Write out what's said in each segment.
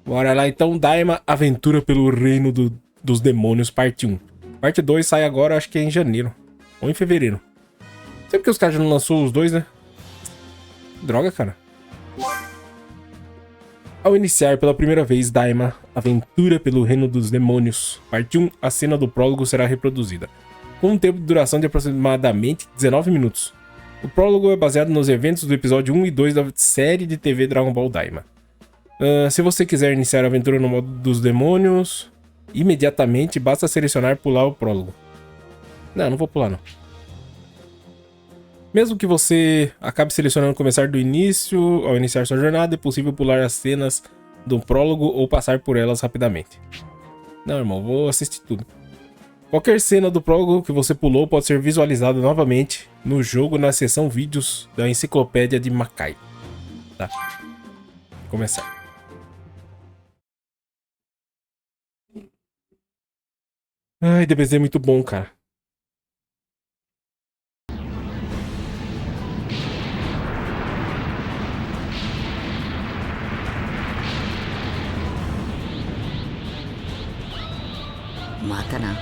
Bora lá então, Daima, Aventura pelo Reino dos Demônios, parte 1. Parte 2 sai agora, acho que é em janeiro. Ou em fevereiro. Sempre que os caras já não lançou os dois, né? Droga, cara. Ao iniciar pela primeira vez Daima, Aventura pelo Reino dos Demônios, parte 1, a cena do prólogo será reproduzida, com um tempo de duração de aproximadamente 19 minutos. O prólogo é baseado nos eventos do episódio 1 e 2 da série de TV Dragon Ball Daima. Se você quiser iniciar a aventura no modo dos demônios, imediatamente basta selecionar e pular o prólogo. Não vou pular não. Mesmo que você acabe selecionando começar do início, ao iniciar sua jornada, é possível pular as cenas do prólogo ou passar por elas rapidamente. Não, irmão, vou assistir tudo. Qualquer cena do prólogo que você pulou pode ser visualizada novamente no jogo na seção vídeos da Enciclopédia de Makai. Tá. Vou começar. Ai, DBZ é muito bom, cara. Mata na.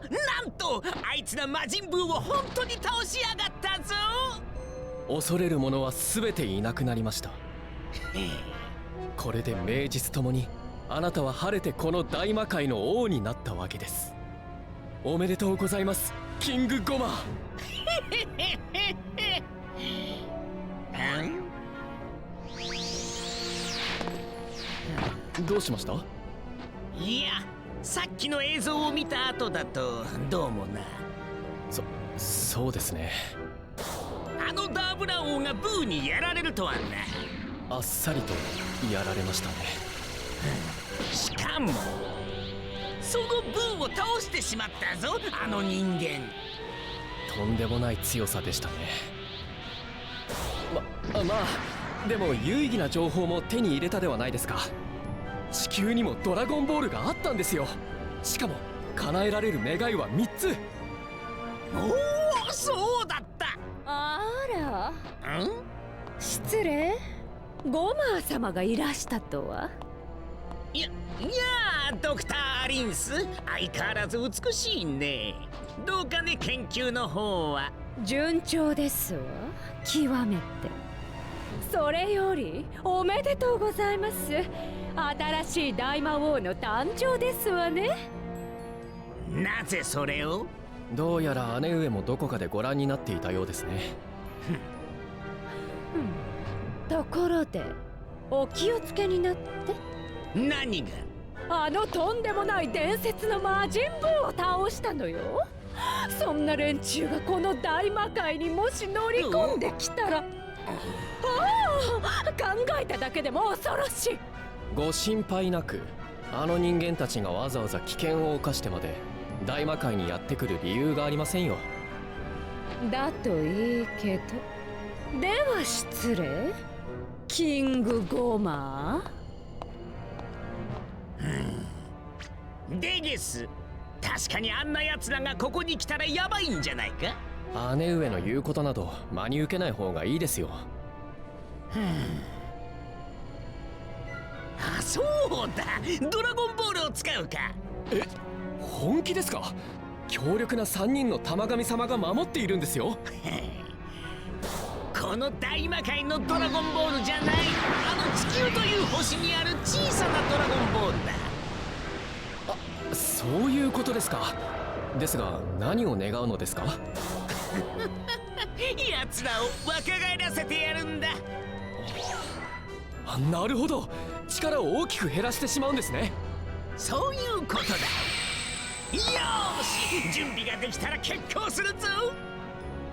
なんとあいつが魔人ブーを本当に倒しやがったぞ。恐れる者は全ていなくなりました。これで名実ともにあなたは晴れてこの大魔界の王になったわけです。おめでとうございます、キングゴマ。どうしました？いや、さっきの映像を見た後だとどうもな。そうですね。あのダーブラ王がブーにやられるとはな。あっさりとやられましたね。しかもそのブーを倒してしまったぞ、あの人間。とんでもない強さでしたね。まあでも有意義な情報も手に入れたではないですか。地球にもドラゴンボールがあったんですよ。しかも叶えられる願いは3つ。おお、そうだった。あら、ん？失礼。ゴマー様がいらしたとは。いやドクター・アリンス、相変わらず美しいね。どうかね、研究の方は。順調ですわ、極めて。それよりおめでとうございます。新しい大魔王の誕生ですわね。なぜそれを？どうやら姉上もどこかでご覧になっていたようですね。ところでお気をつけになって。何が？あのとんでもない伝説の魔人ブーを倒したのよ。そんな連中がこの大魔界にもし乗り込んできたら、考えただけでも恐ろしい。ご心配なく、あの人間たちがわざわざ危険を冒してまで大魔界にやってくる理由がありませんよ。だといいけど。では失礼、キングゴマー。でゲス、確かにあんな奴らがここに来たらヤバいんじゃないか。姉上の言うことなど真に受けない方がいいですよ。あ、そうだ、ドラゴンボールを使うか。え、本気ですか？強力な3人の玉神様が守っているんですよ。この大魔界のドラゴンボールじゃない、あの地球という星にある小さなドラゴンボールだ。あ、そういうことですか。ですが何を願うのですか？奴らを若返らせてやるんだ。なるほど、力を大きく減らしてしまうんですね。そういうことだ。よーし、準備ができたら決行するぞ。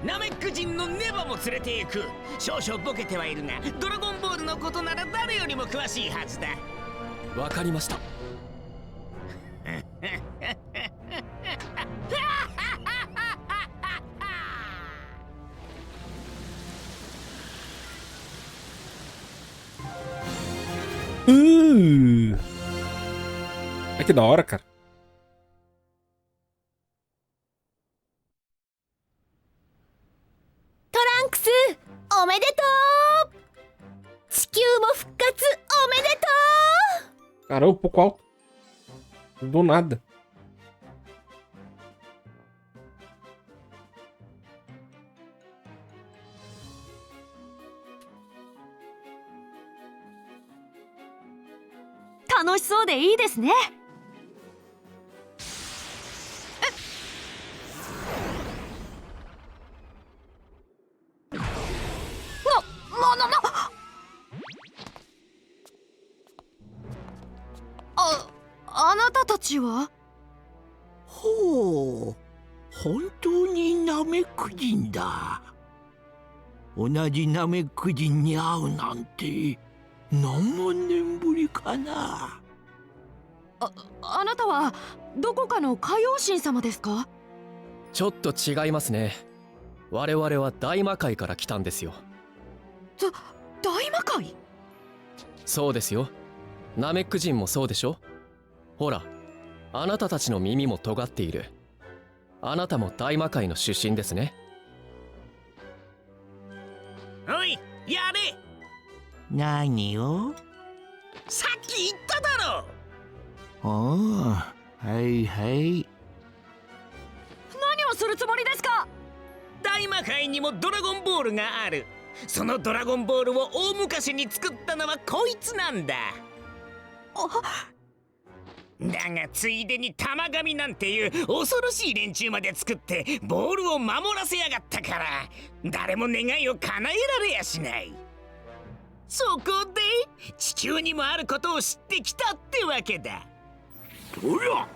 ナメック人のネバも連れて行く。少々ボケてはいるが、ドラゴンボールのことなら誰よりも詳しいはずだ。わかりました。Ai, que da hora, cara. Trunks, おめでとう。地球も復活おめでとう。 Caramba, um pouco alto. Do nada. É 楽しそうでいいですね。あなたたちは？ほう、本当にナメクジンだ。同じナメクジンに会うなんて何万年ぶりかな。あなたはどこかの海王神様ですか？ちょっと違いますね。我々は大魔界から来たんですよ。大魔界？そうですよ。ナメック人もそうでしょ。ほら、あなたたちの耳も尖っている。あなたも大魔界の出身ですね。おい、やれ。何を？さっき言っただろ。おお、はいはい。何をするつもりですか？大魔界にもドラゴンボールがある。そのドラゴンボールを大昔に作ったのはこいつなんだ。だがついでに玉神なんていう恐ろしい連中まで作ってボールを守らせやがったから誰も願いを叶えられやしない。そこで地球にもあることを知ってきたってわけだ。どら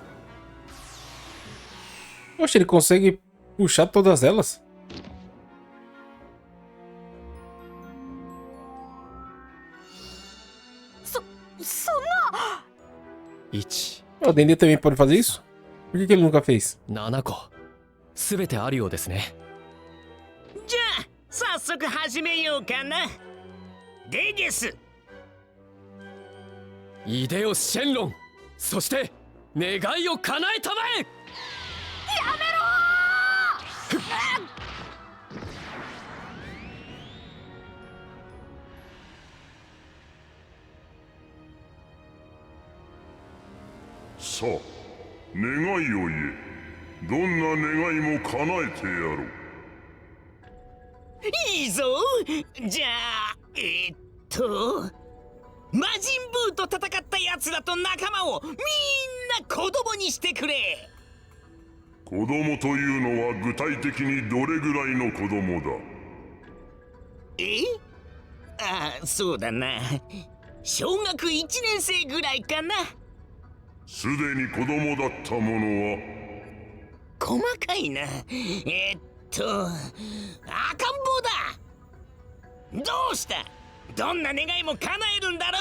Poxa, ele consegue puxar todas elas? そんな。1、O Dendê também pode fazer isso? Por que ele nunca fez? 7個。すべてあるようですね。じゃあ早速始めようかな。でゲス。イデオ・シェンロン、そして願いを叶えたまえ。さあ、願いを言え。どんな願いも叶えてやろう。いいぞ。じゃあ魔人ブーと戦ったやつらと仲間をみんな子供にしてくれ。子供というのは具体的にどれぐらいの子供だ。ああ、そうだな。小学1年生ぐらいかな。すでに子供だったものは細かいな。赤ん坊だ。どうした？どんな願いも叶えるんだろ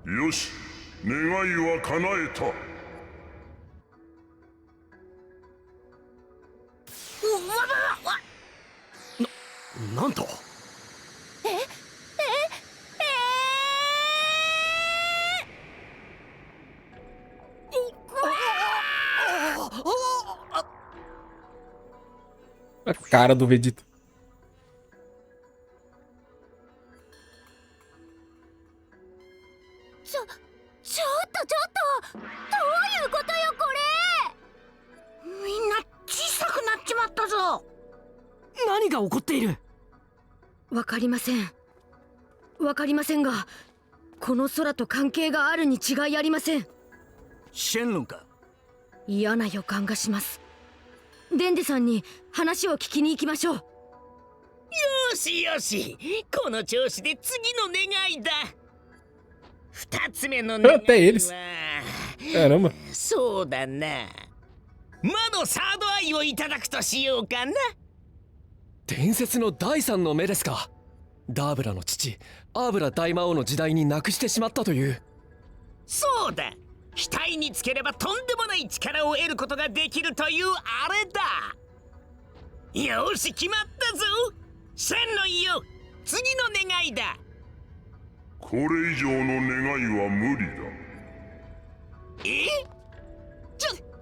う。よし、願いは叶えた。なんと。A cara do Vegeta. ちょっとどういうことよこれ。みんな小さくなっちまったぞ。何が起こっている？わかりませんが、この空と関係があるに違いありません。シェンロンか？嫌な予感がします。デンデさんに話を聞きに行きましょう。よしよし、この調子で次の願いだ。2つ目の願い Até eles. は Caramba. そうだな、魔のサードアイをいただくとしようかな。伝説の第三の目ですか。ダーブラの父アーブラ大魔王の時代になくしてしまったという。そうだ、額につければとんでもない力を得ることができるというあれだ。よし決まったぞ。シェンロンよ、次の願いだ。これ以上の願いは無理だ。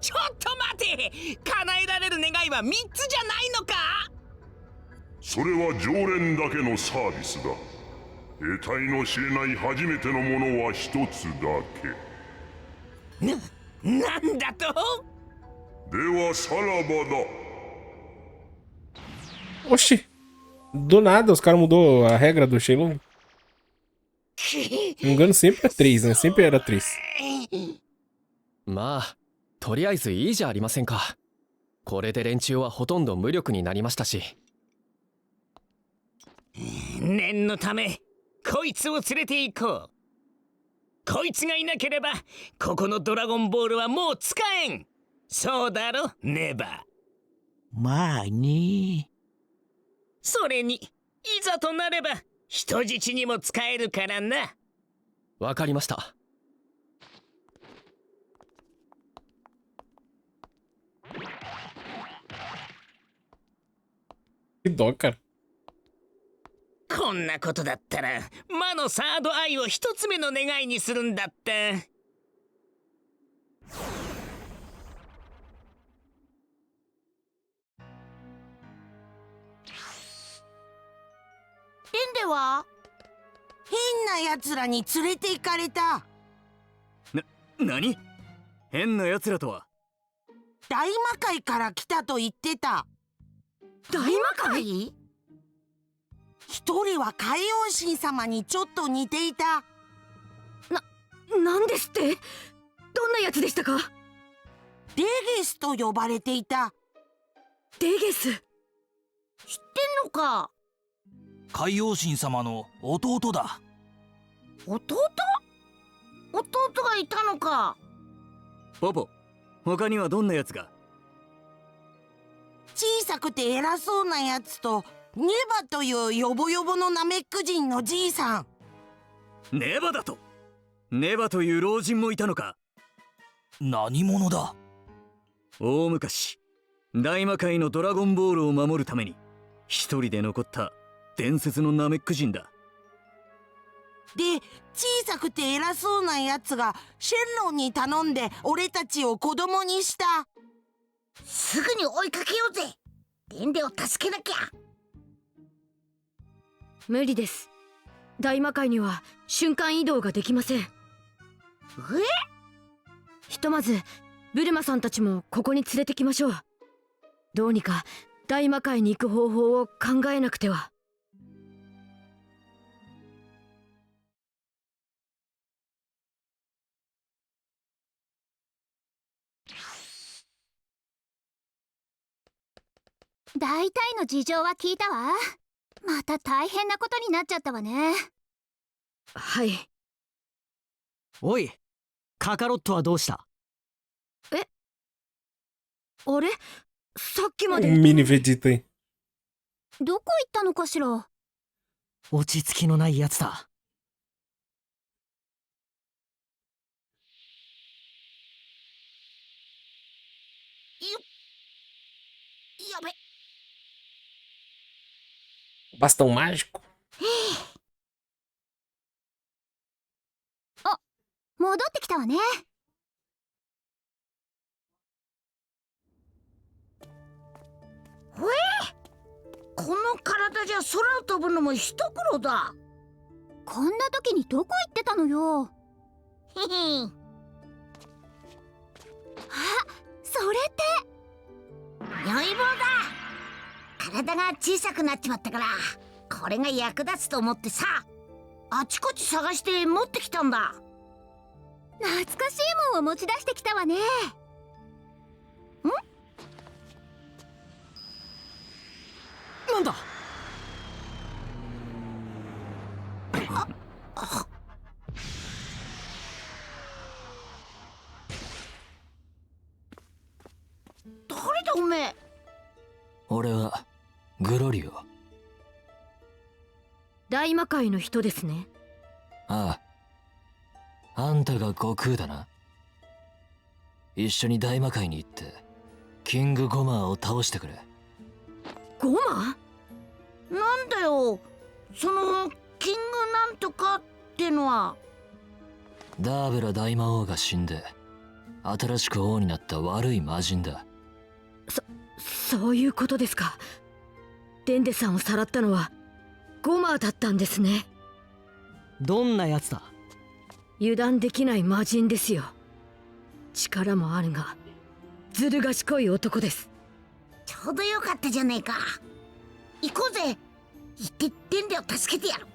ちょっと待て。叶えられる願いは3つじゃないのか。それは常連だけのサービスだ。得体の知れない初めてのものは一つだけ。なんだと。ではさらばだ。 Oxi, do nada os caras mudou a regra do Shenlong. Se não me engano, sempre é 3, né? Sempre era 3. まあとりあえずいいじゃありませんか。これで連中はほとんど無力になりましたし。念のためこいつを連れて行こう。こいつがいなければここのドラゴンボールはもう使えん。そうだろネバ。まあね。それにいざとなれば人質にも使えるからな。わかりました。Que dó, cara. こんなことだったら魔のサードアイを一つ目の願いにするんだって。レンデは変な奴らに連れて行かれた。何？変な奴らとは？大魔界から来たと言ってた。大魔界？一人は海王神様にちょっと似ていた。なんですって？どんなやつでしたか？デゲスと呼ばれていた。デゲス？知ってんのか？海王神様の弟だ。弟？弟がいたのか。ポポ、他にはどんなやつが？小さくて偉そうなやつとネバというヨボヨボのナメック人のじいさん。ネバだと？ネバという老人もいたのか？何者だ？大昔大魔界のドラゴンボールを守るために一人で残った伝説のナメック人だ。で、小さくて偉そうなやつがシェンロンに頼んで俺たちを子供にした。すぐに追いかけようぜ。デンデを助けなきゃ。無理です。大魔界には瞬間移動ができません。ひとまずブルマさんたちもここに連れてきましょう。どうにか大魔界に行く方法を考えなくては。大体の事情は聞いたわ。また大変なことになっちゃったわね。はい。おい、カカロットはどうした？あれ？さっきまで。Mini Vegeta aí. どこ行ったのかしら。落ち着きのないやつだ。やべ。Bastão mágico? 戻ってきたわね。この体じゃ空を飛ぶのも一苦労だ。こんな時にどこ行ってたのよ。へへ。あ、それって如意棒だ。体が小さくなっちまったからこれが役立つと思ってさ、あちこち探して持ってきたんだ。懐かしいもんを持ち出してきたわね。なんだ？誰だおめえ。俺はグロリオ。大魔界の人ですね。ああ、あんたが悟空だな。一緒に大魔界に行ってキングゴマーを倒してくれ。ゴマ？なんだよそのキングなんとかっってのは。ダーブラ大魔王が死んで新しく王になった悪い魔人だ。そういうことですか。デンデさんをさらったのはゴマーだったんですね。どんなやつだ？油断できない魔人ですよ。力もあるがずる賢い男です。ちょうどよかったじゃねえか。行こうぜ。行ってデンデを助けてやる。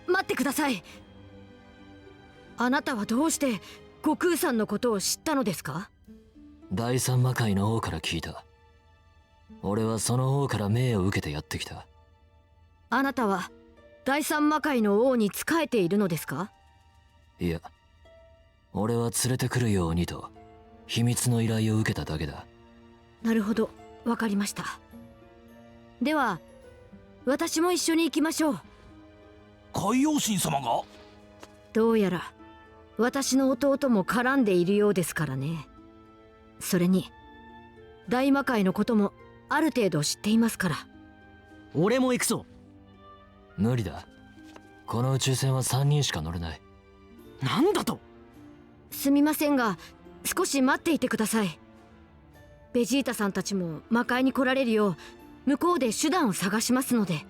待ってください。あなたはどうして悟空さんのことを知ったのですか？第三魔界の王から聞いた。俺はその王から命を受けてやってきた。あなたは第三魔界の王に仕えているのですか？いや、俺は連れてくるようにと秘密の依頼を受けただけだ。なるほど、わかりました。では私も一緒に行きましょう。海王神様が？どうやら私の弟も絡んでいるようですからね。それに大魔界のこともある程度知っていますから。俺も行くぞ。無理だ。この宇宙船は3人しか乗れない。なんだと？すみませんが少し待っていてください。ベジータさんたちも魔界に来られるよう向こうで手段を探しますので。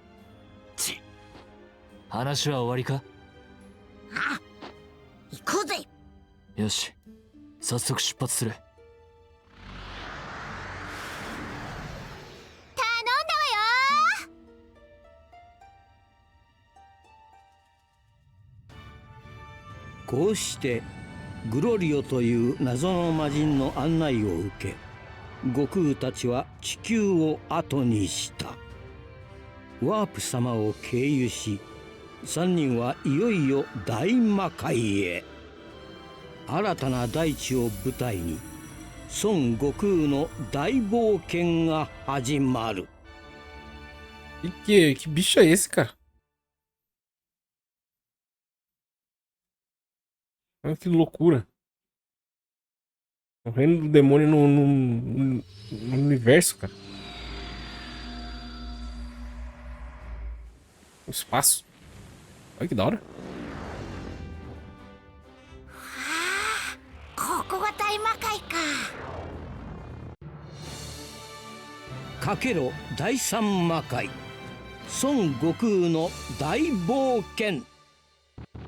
話は終わりか？ああ、行こうぜ。よし、早速出発する。こうしてグロリオという謎の魔人の案内を受け、悟空たちは地球を後にした。ワープ様を経由し、3人はいよいよ大魔界へ。新たな大地を舞台に孫悟空の大冒険が始まる。Que bicho é esse, cara? Olha que loucura. O reino do demônio no universo, cara. O espaço. Olha que da hora. ここが大魔界か。かけろ第三魔界、孫悟空の大冒険。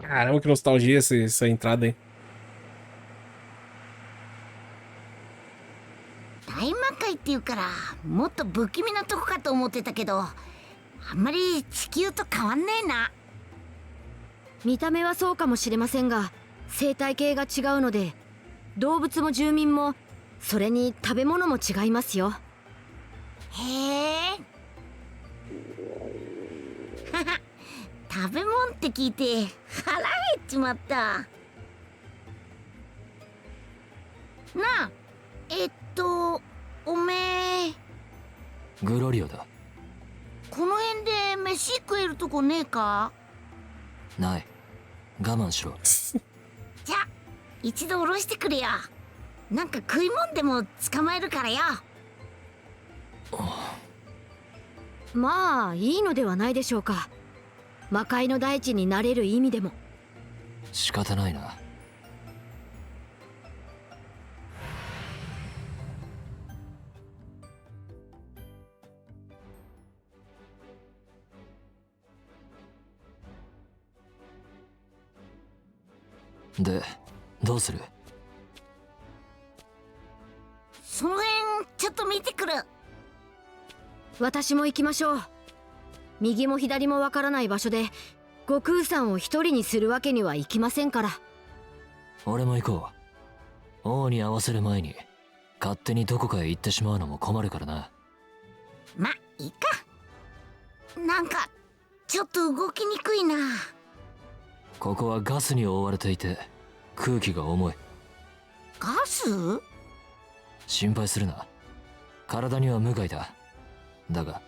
Caramba, que nostalgia essa entrada aí. 大魔界っていうからもっと不気味なとこかと思ってたけど、あんまり地球と変わんねえな。見た目はそうかもしれませんが生態系が違うので、動物も住民もそれに食べ物も違いますよ。へえ。食べ物って聞いて腹減っちまった。なあ、おめえグロリオだ。この辺で飯食えるとこねえか？ない。我慢しろ。じゃあ一度下ろしてくれよ。なんか食い物でも捕まえるからよ。まあいいのではないでしょうか。魔界の大地になれる意味でも。仕方ないな。で、どうする？その辺ちょっと見てくる。私も行きましょう。右も左もわからない場所で悟空さんを一人にするわけにはいきませんから。俺も行こう。王に合わせる前に勝手にどこかへ行ってしまうのも困るからな。ま、いいか。なんかちょっと動きにくいな。ここはガスに覆われていて空気が重い。ガス？心配するな。体には無害だ。だが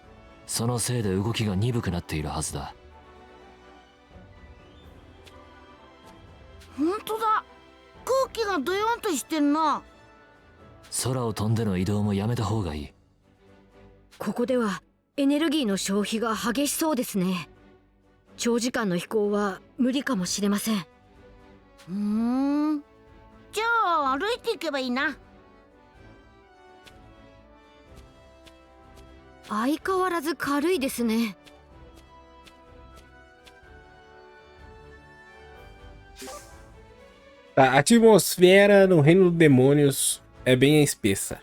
そのせいで動きが鈍くなっているはずだ。ほんとだ。空気がドヨンとしてんな。空を飛んでの移動もやめた方がいい。ここではエネルギーの消費が激しそうですね。長時間の飛行は無理かもしれません。じゃあ歩いていけばいいな。相変わらず軽いですね。Tá, a atmosfera no Reino dos Demônios é bem espessa,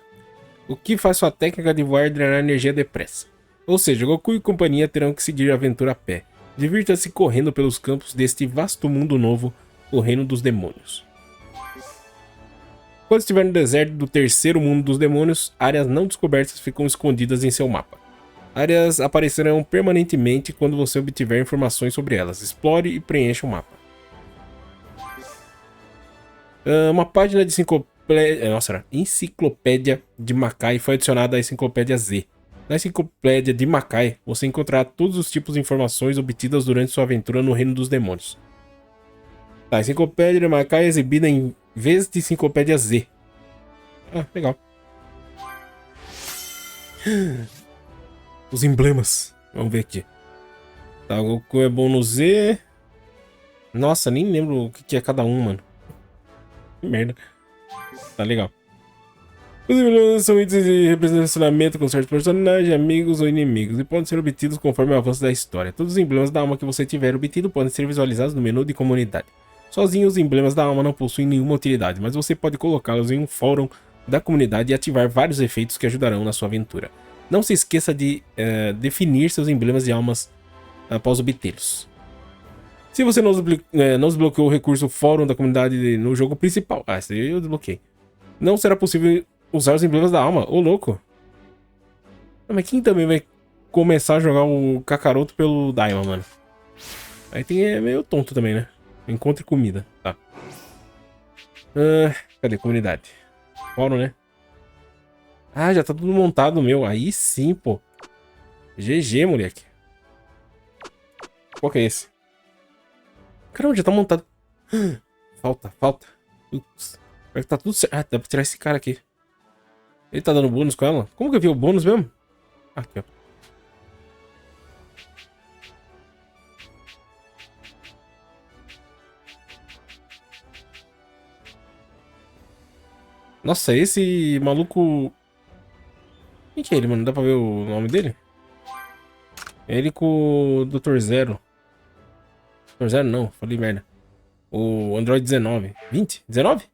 o que faz sua técnica de voar drenar energia depressa. Ou seja, Goku e companhia terão que seguir a aventura a pé. Divirta-se correndo pelos campos deste vasto mundo novo, o Reino dos Demônios. Quando estiver no deserto do terceiro mundo dos demônios, áreas não descobertas ficam escondidas em seu mapa. Áreas aparecerão permanentemente quando você obtiver informações sobre elas. Explore e preencha o mapa. Uma página de enciclopédia de Makai foi adicionada à Enciclopédia Z. Na Enciclopédia de Makai, você encontrará todos os tipos de informações obtidas durante sua aventura no Reino dos Demônios. Tá, a Enciclopédia de Makai é exibida em vez de Enciclopédia Z. Ah, legal. Os emblemas. Vamos ver aqui. Tá, o Goku é bom no Z. Nossa, nem lembro o que é cada um, mano. Que merda. Tá legal. Os emblemas são itens de representacionamento com certos personagens, amigos ou inimigos e podem ser obtidos conforme o avanço da história. Todos os emblemas da alma que você tiver obtido podem ser visualizados no menu de comunidade. Sozinhos, os emblemas da alma não possuem nenhuma utilidade, mas você pode colocá-los em um fórum da comunidade e ativar vários efeitos que ajudarão na sua aventura. Não se esqueça de definir seus emblemas de almas após obtê-los. Se você não desbloqueou o recurso fórum da comunidade no jogo principal... Ah, isso aí eu desbloqueei. Não será possível usar os emblemas da alma. Ô, louco. Mas quem também vai começar a jogar o Kakaroto pelo Daima, mano? Aí é meio tonto também, né? Encontre comida. Tá. Cadê comunidade? Fórum, né? Ah, já tá tudo montado, meu. Aí sim, pô. GG, moleque. Qual que é esse? Caramba, já tá montado. Falta. Ups. Tá tudo certo. Ah, dá pra tirar esse cara aqui. Ele tá dando bônus com ela? Como que eu vi o bônus mesmo? Aqui, ó. Nossa, esse maluco... Quem que é ele, mano? Dá pra ver o nome dele? É ele com o Dr. Zero. Dr. Zero não, falei merda. O Android 19. 20? 19?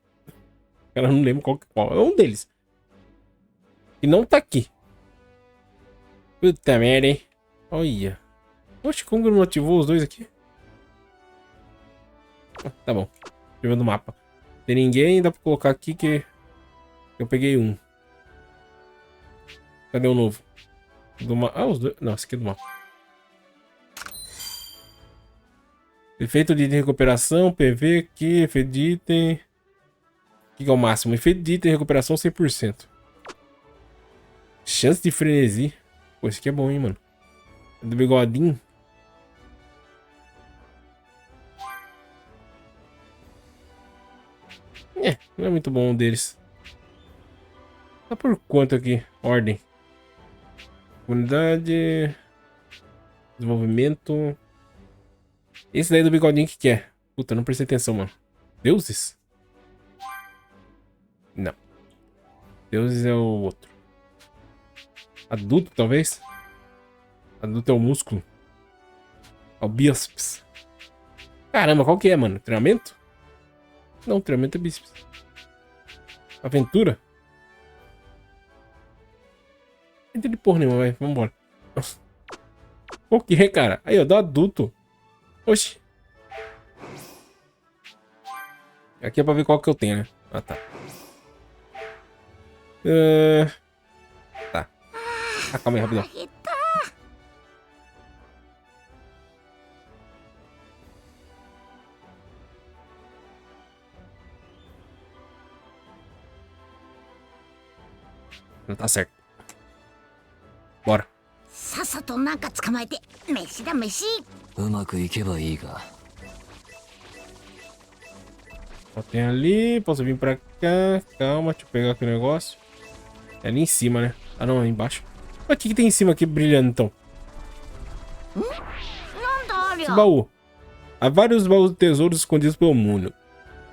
Cara, não lembro qual. É um deles. E não tá aqui. Puta merda, hein? Olha. Oxe, como que não ativou os dois aqui? Ah, tá bom. Vendo o mapa. Tem ninguém, dá pra colocar aqui que... Eu peguei um. Cadê o novo? Ah, os dois. Não, esse aqui é do mapa. Efeito de recuperação, PV aqui, efeito de item. O que é o máximo? Efeito de item, recuperação 100%. Chance de frenesi. Pô, esse aqui é bom, hein, mano. É do bigodinho. Não é muito bom um deles. Tá por quanto aqui? Ordem. Unidade. Desenvolvimento. Esse daí do bigodinho que é? Puta, não prestei atenção, mano. Deuses? Não. Deuses é o outro. Adulto, talvez? Adulto é o músculo. É o bíceps. Caramba, qual que é, mano? Treinamento? Não, treinamento é bíceps. Aventura? Não entendi porra nenhuma, vai. Vambora. O que, cara? Aí, ó, do adulto. Oxi. Aqui é pra ver qual que eu tenho, né? Ah, tá. Tá. Ah, calma aí, rapidão. Não tá certo. Bora. さっさとなんか捕まえて飯だ飯。うまくいけばいいが。 Só tem ali, posso vir pra cá. Calma, deixa eu pegar aqui o negócio. É ali em cima, né? Ah, não, é embaixo. Mas o que tem em cima aqui brilhando, então? なんだあれ。Esse baú. Há vários baús de tesouros escondidos pelo mundo.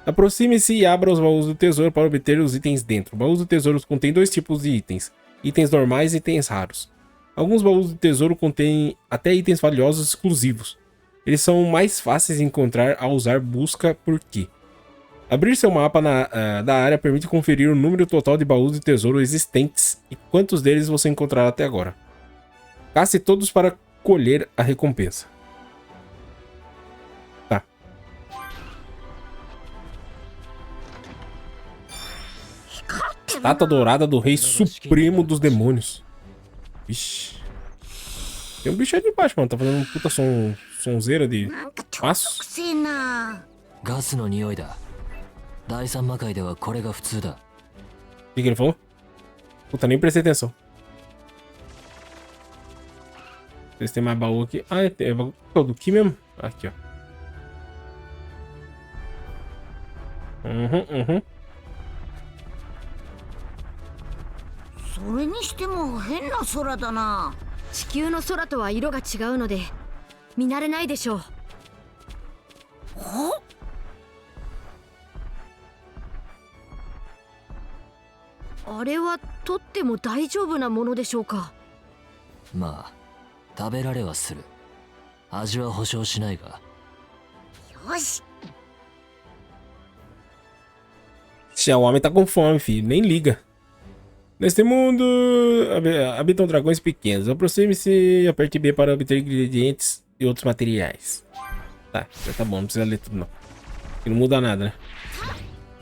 Aproxime-se e abra os baús do tesouro para obter os itens dentro. Baús do tesouro contêm dois tipos de itens. Itens normais e itens raros. Alguns baús do tesouro contêm até itens valiosos exclusivos. Eles são mais fáceis de encontrar ao usar busca por quê. Abrir seu mapa da área permite conferir o número total de baús de tesouro existentes e quantos deles você encontrará até agora. Casse todos para colher a recompensa. Tá. Estátua dourada do Rei Supremo dos Demônios. Ixi. Tem um bicho ali embaixo, mano. Tá fazendo um puta sonzeira de passos. ガスの匂いだ。第三魔界ではこれが普通だ。O que ele falou? Puta, nem prestei atenção. Vocês têm mais baú aqui. Ah, é baú do que mesmo? Aqui, ó. Uhum. それにしても変な空だな。地球の空とは色が違うので見慣れないでしょう。あれは取っても大丈夫なものでしょうか。まあ食べられはする。味は保証しないが。よし。 O homem tá com fome, filho. Nem liga. Neste mundo habitam dragões pequenos. Aproxime-se e aperte B para obter ingredientes e outros materiais. Tá, já tá bom. Não precisa ler tudo, não. Aqui não muda nada, né?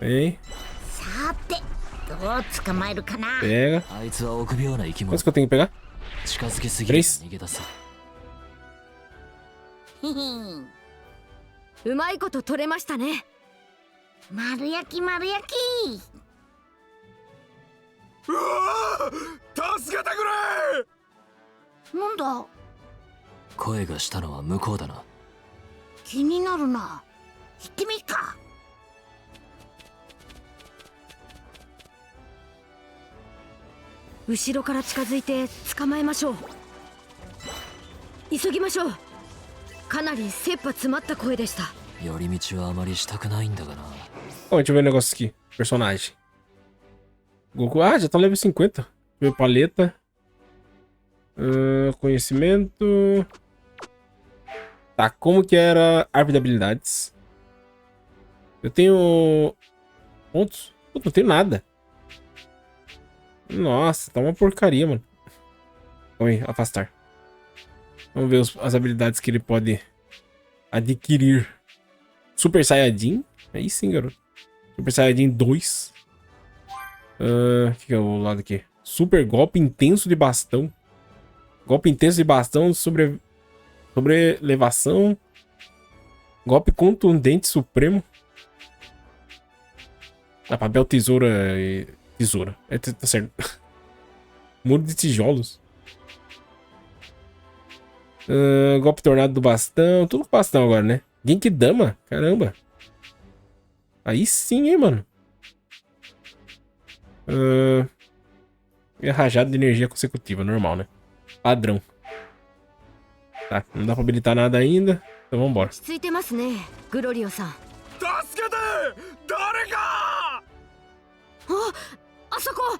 Vem. Pega. Quantos que eu tenho que pegar? 3. うまいこと取れましたね。丸焼き丸焼き。うわー、助けてくれ。なんだ。声がしたのは向こうだな。気になるな。行ってみっか。後ろから近づいて捕まえましょう。急ぎましょう。かなり切羽詰まった声でした。寄り道はあまりしたくないんだがな。Ó, deixa eu ver um negócio aqui. Personagem. Goku. Ah, já tá level 50. Deixa eu ver paleta. Conhecimento. Tá, como que era árvore de habilidades? Eu tenho pontos? Puta, não tenho nada. Nossa, tá uma porcaria, mano. Calma aí, afastar. Vamos ver as habilidades que ele pode adquirir. Super Saiyajin. Aí sim, garoto. Super Saiyajin 2. O que é o lado aqui? Super Golpe Intenso de Bastão. Golpe Intenso de Bastão. Sobrelevação. Golpe Contundente Supremo. Papel, tesoura e... Tesoura. Tá certo. Muro de tijolos. Golpe Tornado do Bastão. Tudo com bastão agora, né? Genkidama. Caramba. Aí sim, hein, mano. E rajada de energia consecutiva. Normal, né? Padrão. Tá, não dá pra habilitar nada ainda. Então vambora. ついてますね、グロリオさん。助けて、誰か。あそこ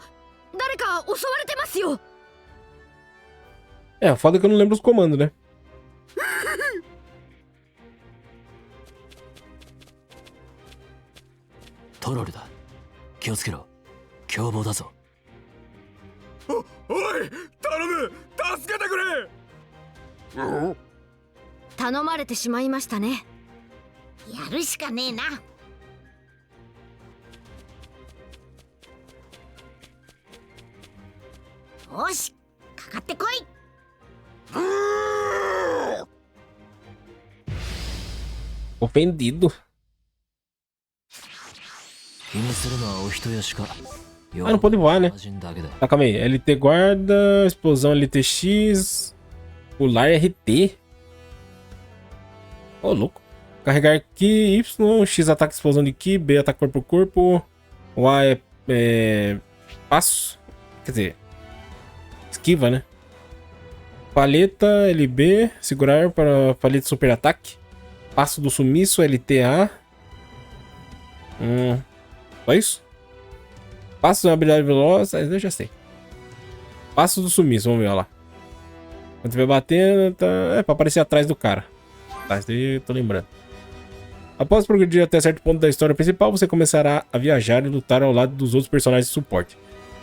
誰か襲われてますよ。É, foda que eu não lembro os comandos, né? トロルだ。気をつけろ。凶暴だぞ。おい、頼む、助けてくれ。頼まれてしまいましたね。やるしかねえな。よし、かかってこい。Ofendido. Ah, não pode voar, né? Tá, calma aí. LT guarda, explosão LTX, pular RT. Ô, louco. Carregar Ki, Y, X ataque explosão de Ki, B ataque corpo a corpo, Y é passo, quer dizer, esquiva, né? Paleta LB, segurar para paleta super ataque. Passo do sumiço LTA. Só isso? Passo da habilidade veloz, eu já sei. Passo do sumiço, vamos ver, olha lá. Quando estiver batendo, tá... é pra aparecer atrás do cara. Tá, isso daí eu tô lembrando. Após progredir até certo ponto da história principal, você começará a viajar e lutar ao lado dos outros personagens de suporte.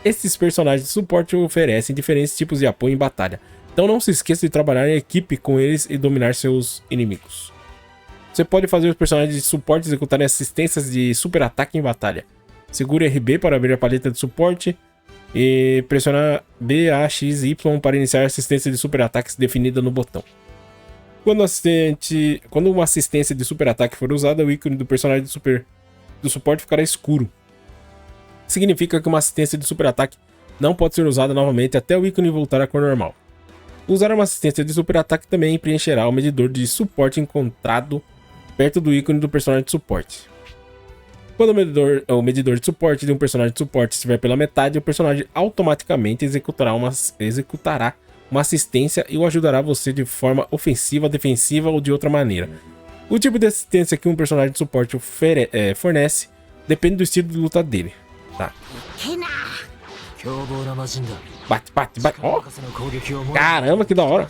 Esses personagens de suporte oferecem diferentes tipos de apoio em batalha, então não se esqueça de trabalhar em equipe com eles e dominar seus inimigos. Você pode fazer os personagens de suporte executarem assistências de super ataque em batalha. Segure RB para abrir a paleta de suporte e pressionar B, A, X e Y para iniciar a assistência de super ataques definida no botão. Quando uma assistência de super ataque for usada, o ícone do personagem do suporte ficará escuro. Significa que uma assistência de super ataque não pode ser usada novamente até o ícone voltar à cor normal. Usar uma assistência de super ataque também preencherá o medidor de suporte encontrado perto do ícone do personagem de suporte. Quando o medidor de suporte de um personagem de suporte estiver pela metade, o personagem automaticamente executará uma assistência e o ajudará você de forma ofensiva, defensiva ou de outra maneira. O tipo de assistência que um personagem de suporte fornece depende do estilo de luta dele. Tá. Bate, bate, bate. Oh. Caramba, que da hora.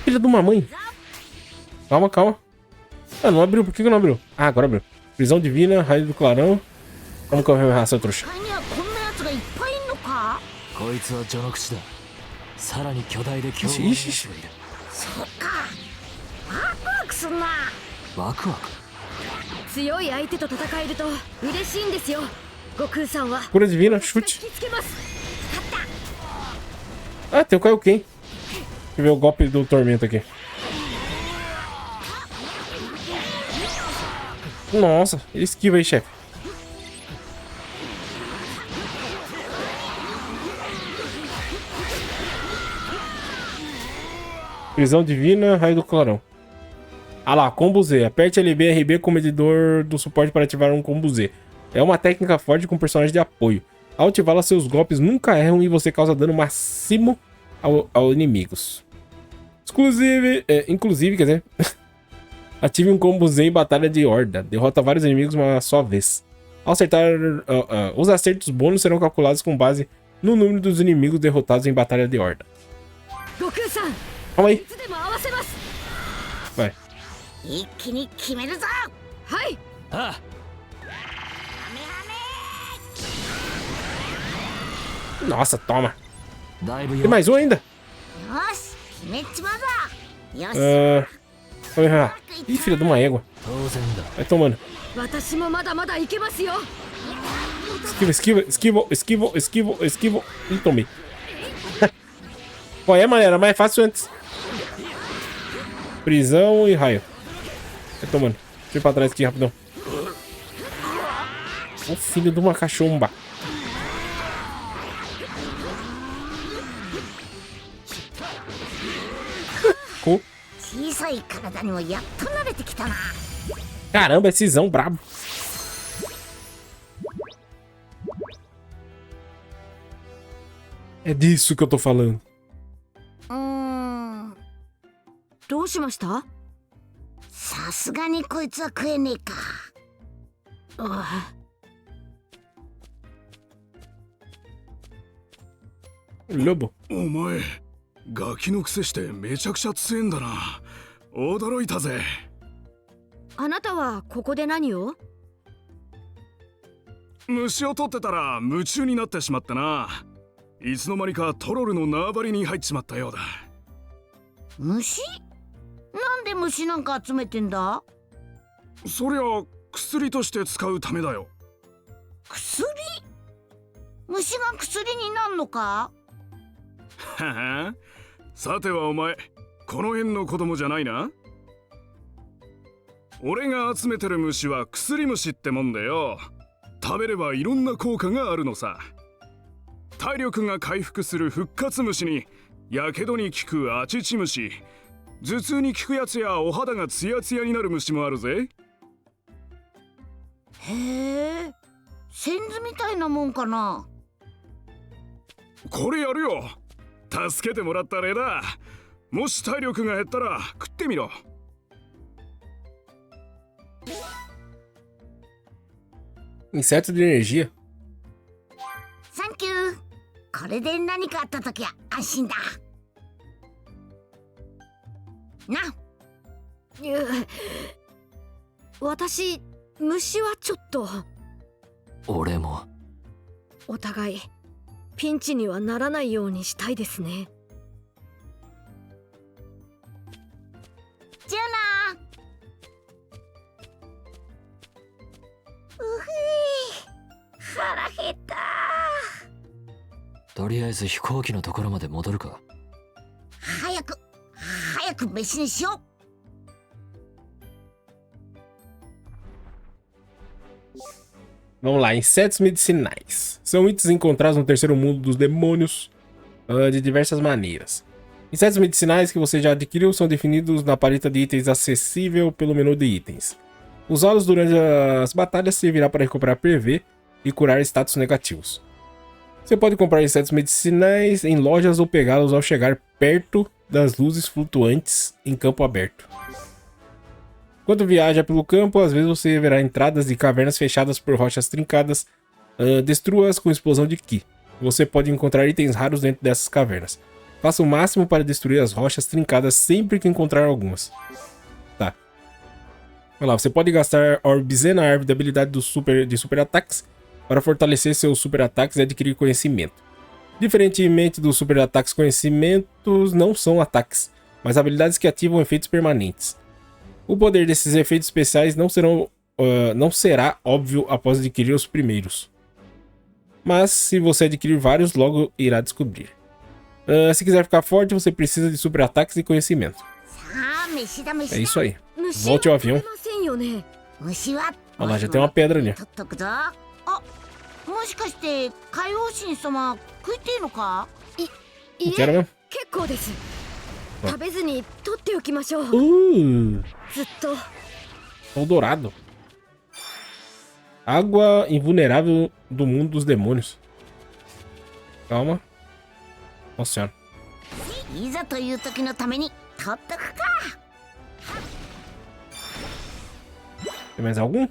Filha de uma mãe. Calma, calma. Ah, não abriu. Por que não abriu? Ah, agora abriu. Prisão divina, raio do clarão. Vamos correr a raça, trouxa. Ixi. Cura divina, chute. Ah, tem o Kaioken. Deixa eu ver o golpe do tormento aqui. Nossa, ele esquiva aí, chefe. Prisão divina, raio do clarão. Ah lá, combo Z. Aperte LB e RB com o medidor do suporte para ativar um combo Z. É uma técnica forte com personagem de apoio. Ao ativá-la, seus golpes nunca erram e você causa dano máximo aos inimigos. Inclusive, quer dizer... Ative um combo Z em batalha de horda. Derrota vários inimigos uma só vez. Ao acertar... os acertos bônus serão calculados com base no número dos inimigos derrotados em batalha de horda. Calma aí. Vai. Nossa, toma. Tem mais um ainda? Ih, filha de uma égua. Vai tomando. Esquiva. Ih, tomei. Qual é, maneira? Mais fácil antes. Prisão e raio. Vai tomando. Deixa eu ir pra trás aqui, rapidão. O filho de uma cachomba. Caramba, essézão brabo. É disso que eu tô falando. どうしました？さすがにこいつは食えねえか。Lobo。お前、ガキのくせしてめちゃくちゃ強えんだな。驚いたぜ。あなたはここで何を？虫を取ってたら夢中になってしまってな。いつの間にかトロルの縄張りに入っちまったようだ。虫？なんで虫なんか集めてんだ？そりゃ薬として使うためだよ。薬？虫が薬になんのか？はは。さてはお前、この辺の子供じゃないな。俺が集めてる虫は薬虫ってもんでよ。食べればいろんな効果があるのさ。体力が回復する復活虫に、やけどに効くアチチ虫、頭痛に効くやつやお肌がツヤツヤになる虫もあるぜ。へえ、センズみたいなもんかな。これやるよ。助けてもらった礼だ。もし体力が減ったら食ってみろ。Inseto de energia. サンキュー。これで何かあった時は安心だ。な。私、虫はちょっと。俺も。お互いピンチにはならないようにしたいですね。じゃあな。うふい、腹減った。とりあえず飛行機のところまで戻るか。早く飯にしよう。Vamos lá, insetos medicinais. São itens encontrados no terceiro mundo dos demônios de diversas maneiras. Insetos medicinais que você já adquiriu são definidos na paleta de itens acessível pelo menu de itens. Usá-los durante as batalhas servirá para recuperar PV e curar status negativos. Você pode comprar insetos medicinais em lojas ou pegá-los ao chegar perto das luzes flutuantes em campo aberto. Enquanto viaja pelo campo, às vezes você verá entradas de cavernas fechadas por rochas trincadas. Destrua-as com explosão de Ki. Você pode encontrar itens raros dentro dessas cavernas. Faça o máximo para destruir as rochas trincadas sempre que encontrar algumas. Tá. Olha lá, você pode gastar Orbs na árvore de habilidade de super ataques para fortalecer seus super ataques e adquirir conhecimento. Diferentemente dos super ataques, conhecimentos não são ataques, mas habilidades que ativam efeitos permanentes. O poder desses efeitos especiais não será óbvio após adquirir os primeiros. Mas se você adquirir vários, logo irá descobrir. Se quiser ficar forte, você precisa de super ataques e conhecimento. É isso aí. Volte ao avião. Olha lá, já tem uma pedra ali. Não quero mesmo. Sol dourado. Água invulnerável do mundo dos demônios. Calma. Nossa senhora. Tem mais algum?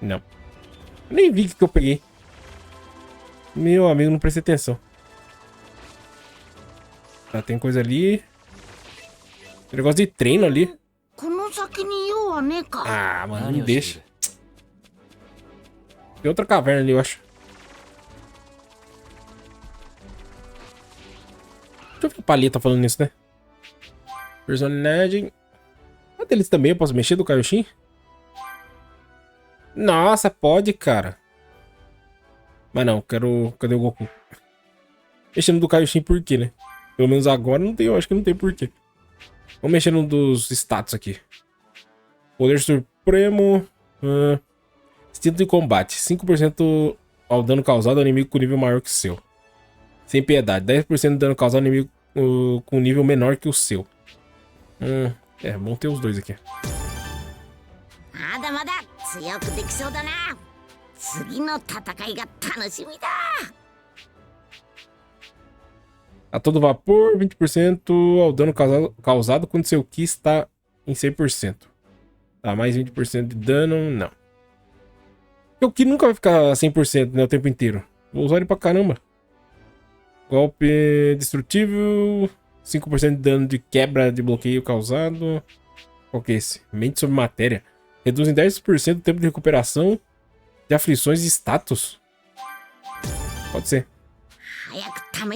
Não. Nem vi o que eu peguei. Meu amigo, não prestei atenção. Tá, tem coisa ali. Tem negócio de treino ali. Ah, mano, não deixa. Tem outra caverna ali, eu acho. Deixa eu ver o Paleta falando nisso, né? Personagem. Ah, deles também eu posso mexer do Kaioshin? Nossa, pode, cara. Mas não, quero... Cadê o Goku? Mexendo do Kaioshin por quê, né? Pelo menos agora não tem, eu acho que não tem porquê. Vamos mexer no dos status aqui. Poder Supremo. Instinto de combate. 5% ao dano causado ao inimigo com nível maior que o seu. Sem piedade. 10% de dano causado ao inimigo com nível menor que o seu. É, bom ter os dois aqui. A todo vapor, 20% ao dano causado quando seu Ki está em 100%. Tá, mais 20% de dano, não. O Ki nunca vai ficar 100%, né, o tempo inteiro. Vou usar ele pra caramba. Golpe destrutível, 5% de dano de quebra de bloqueio causado. Qual que é esse? Mente sobre matéria. Reduz em 10% o tempo de recuperação de aflições e status. Pode ser.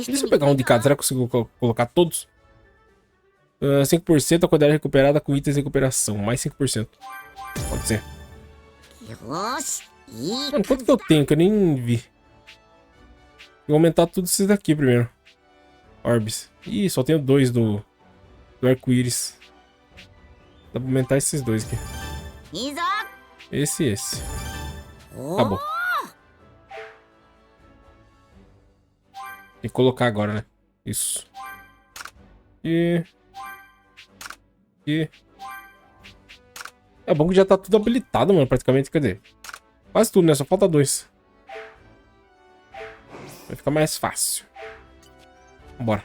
Se eu pegar um de cada, será que eu consigo colocar todos? 5% a quantidade recuperada com itens de recuperação. Mais 5%. Pode ser. Mano, quanto que eu tenho que eu nem vi? Vou aumentar tudo esses daqui primeiro. Orbs. Ih, só tenho 2 do arco-íris. Dá pra aumentar esses 2 aqui. Esse e esse. Acabou. Tem que colocar agora, né? Isso. E é bom que já tá tudo habilitado, mano, praticamente. Quer dizer, quase tudo, né? Só falta 2. Vai fica mais fácil. Bora.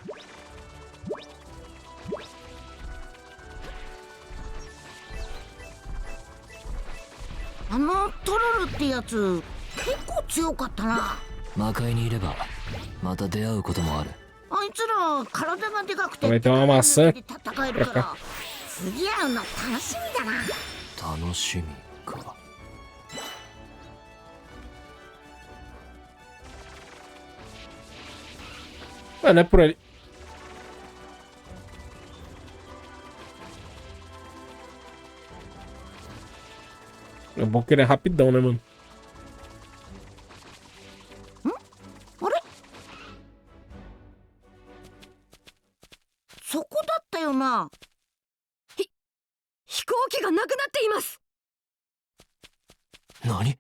トロルってやつ結構強かったな。魔界にいればまた出会うこともある。あいつら体がでかくて Vai ter uma maçã 戦えるから次会うの楽しみだな。楽しみか。Ué, não é por ali. É bom que ele é rapidão, né, mano? あれそこだったよな。飛行機がなくなっています。何？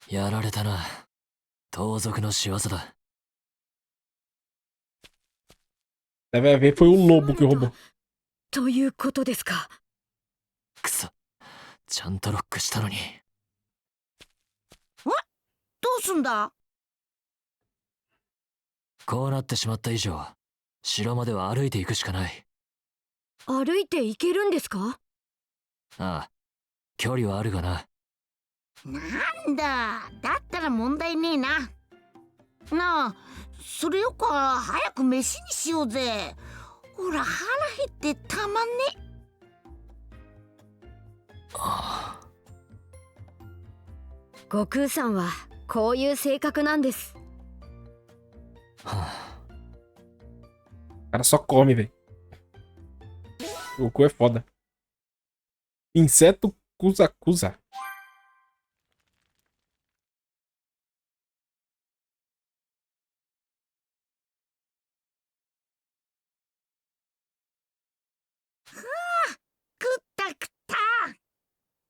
やられたな。盗賊の仕業だ。Deve haver foi o lobo que roubou. ということですか。くそ、ちゃんとロックしたのに。どうすんだ？こうなってしまった以上、城までは歩いていくしかない。歩いて行けるんですか？ああ、距離はあるがな。なんだ、だったら問題ねえな。なあ、それよか早く飯にしようぜ。ほら腹減ってたまんね。悟空さんはこういう性格なんです。O cara só come, velho. O Goku é foda. Inseto Kusa-Kusa.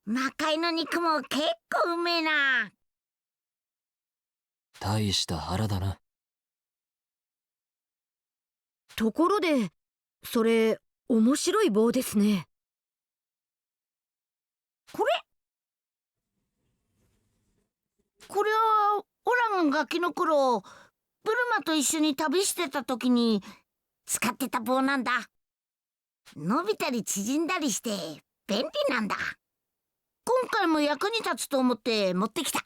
魔界の肉も結構うめえな。大した腹だな。ところで、それ面白い棒ですね。これはオラがガキの頃ブルマと一緒に旅してた時に使ってた棒なんだ。伸びたり縮んだりして便利なんだ。今回も役に立つと思って持ってきた。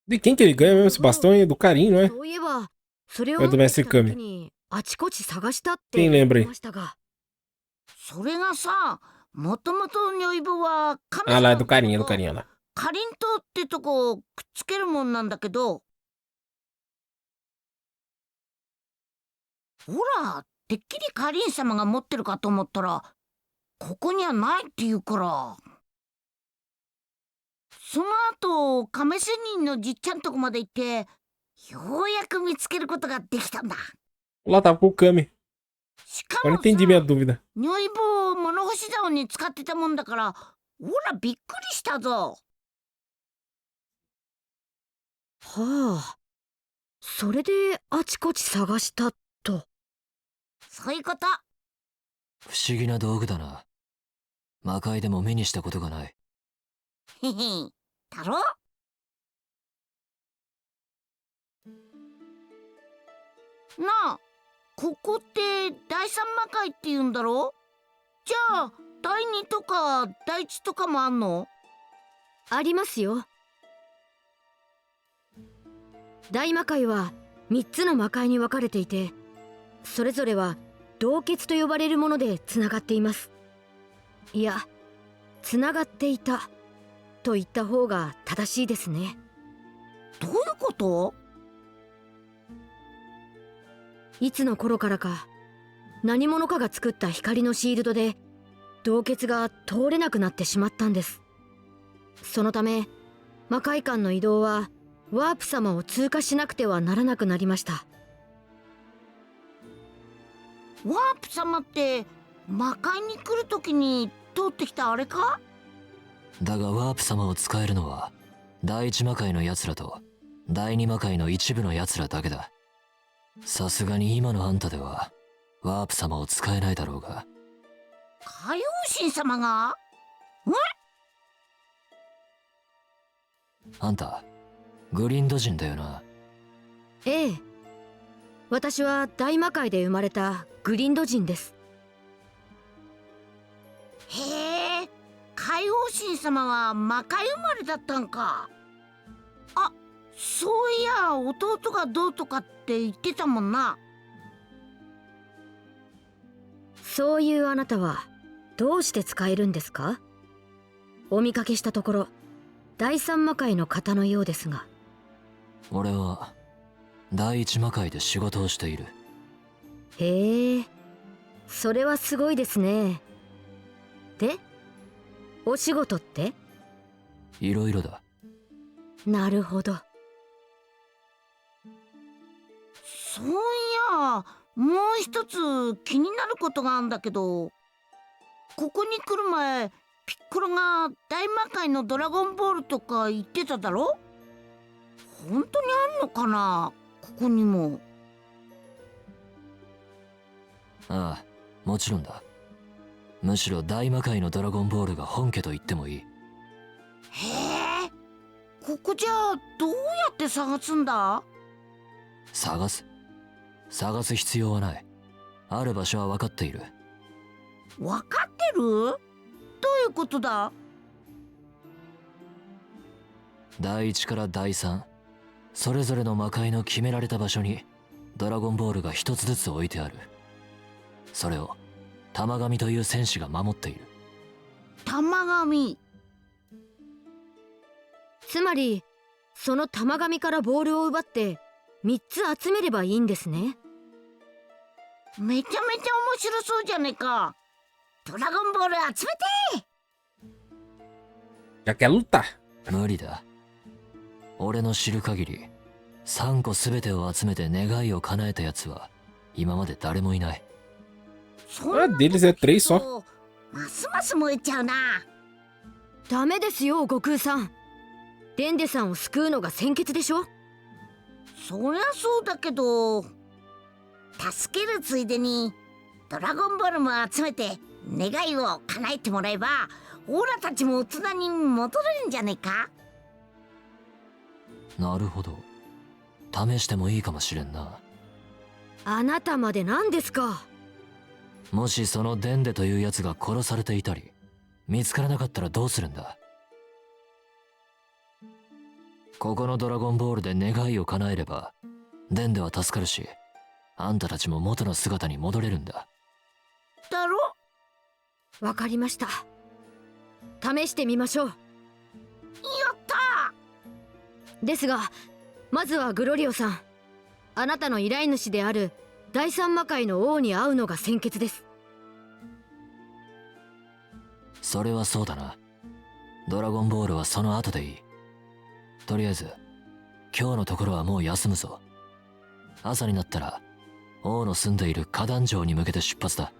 De quem que ele ganha mesmo esse bastão? É do Carinho, não é? そういえば、それを Ou é 持 do ってき Mestre た時 Kami? にあちこち探したって言 Quem っ lembra て aí? ましたが。それがさ、もともと如意棒は Ah lá, é do Carinho, é do Carinho lá. かりんとうってとこくっつけるもんなんだけど、ほら、てっきりかりん様が持ってるかと思ったらここにはないって言うから。その後亀仙人のじっちゃんとこまで行ってようやく見つけることができたんだ。 Lá tava com o Kami. しか Agora も entendi minha dúvida. 如意棒を物干し竿に使ってたもんだからほらびっくりしたぞ。はあ、それであちこち探したと。そういうこと。不思議な道具だな。魔界でも目にしたことがない。へへ、だろ。なあ、ここって第三魔界って言うんだろ。じゃあ第二とか第一とかもあんの？ありますよ。大魔界は3つの魔界に分かれていて、それぞれは洞穴と呼ばれるものでつながっています。いや、つながっていたと言った方が正しいですね。どういうこと？いつの頃からか何者かが作った光のシールドで洞穴が通れなくなってしまったんです。そのため魔界間の移動はワープ様を通過しなくてはならなくなりました。ワープ様って魔界に来るときに通ってきたあれか？だがワープ様を使えるのは第一魔界の奴らと第二魔界の一部の奴らだけだ。さすがに今のあんたではワープ様を使えないだろうが。海王神様が？あんたグリンド人だよな。ええ。私は大魔界で生まれたグリンド人です。へえ、海王神様は魔界生まれだったんか。あ、そういや弟がどうとかって言ってたもんな。そういうあなたはどうして使えるんですか？お見かけしたところ第三魔界の方のようですが。俺は第一魔界で仕事をしている。へえ、それはすごいですね。で、お仕事って？いろいろだ。なるほど。そういやもう一つ気になることがあるんだけど、ここに来る前ピッコロが大魔界のドラゴンボールとか言ってただろ。本当にあんのかな、ここにも。ああ、もちろんだ。むしろ大魔界のドラゴンボールが本家と言ってもいい。へえ、ここじゃあどうやって探すんだ？探す必要はない。ある場所は分かっている。分かってる？どういうことだ？第1から第3、それぞれの魔界の決められた場所にドラゴンボールが一つずつ置いてある。それを玉神という戦士が守っている。玉神。つまりその玉神からボールを奪って3つ集めればいいんですね。めちゃめちゃ面白そうじゃねえか。ドラゴンボール集めて。Já quer lutar。無理だ。俺の知る限り3個全てを集めて願いを叶えたやつは今まで誰もいない。Ah, deles é 3 só。ますます燃えちゃうな。ダメですよ悟空さん。デンデさんを救うのが先決でしょ。そりゃそうだけど、助けるついでにドラゴンボールも集めて願いを叶えてもらえばオーラたちも大人に戻れるんじゃねえか。なるほど、試してもいいかもしれんな。あなたまで何ですか。もしそのデンデというやつが殺されていたり見つからなかったらどうするんだ。ここのドラゴンボールで願いを叶えればデンデは助かるし、あんたたちも元の姿に戻れるんだ。だろ？わかりました。試してみましょう。やったー。ですがまずはグロリオさん、あなたの依頼主である第三魔界の王に会うのが先決です。それはそうだな。ドラゴンボールはその後でいい。とりあえず今日のところはもう休むぞ。朝になったら王の住んでいる花壇城に向けて出発だ。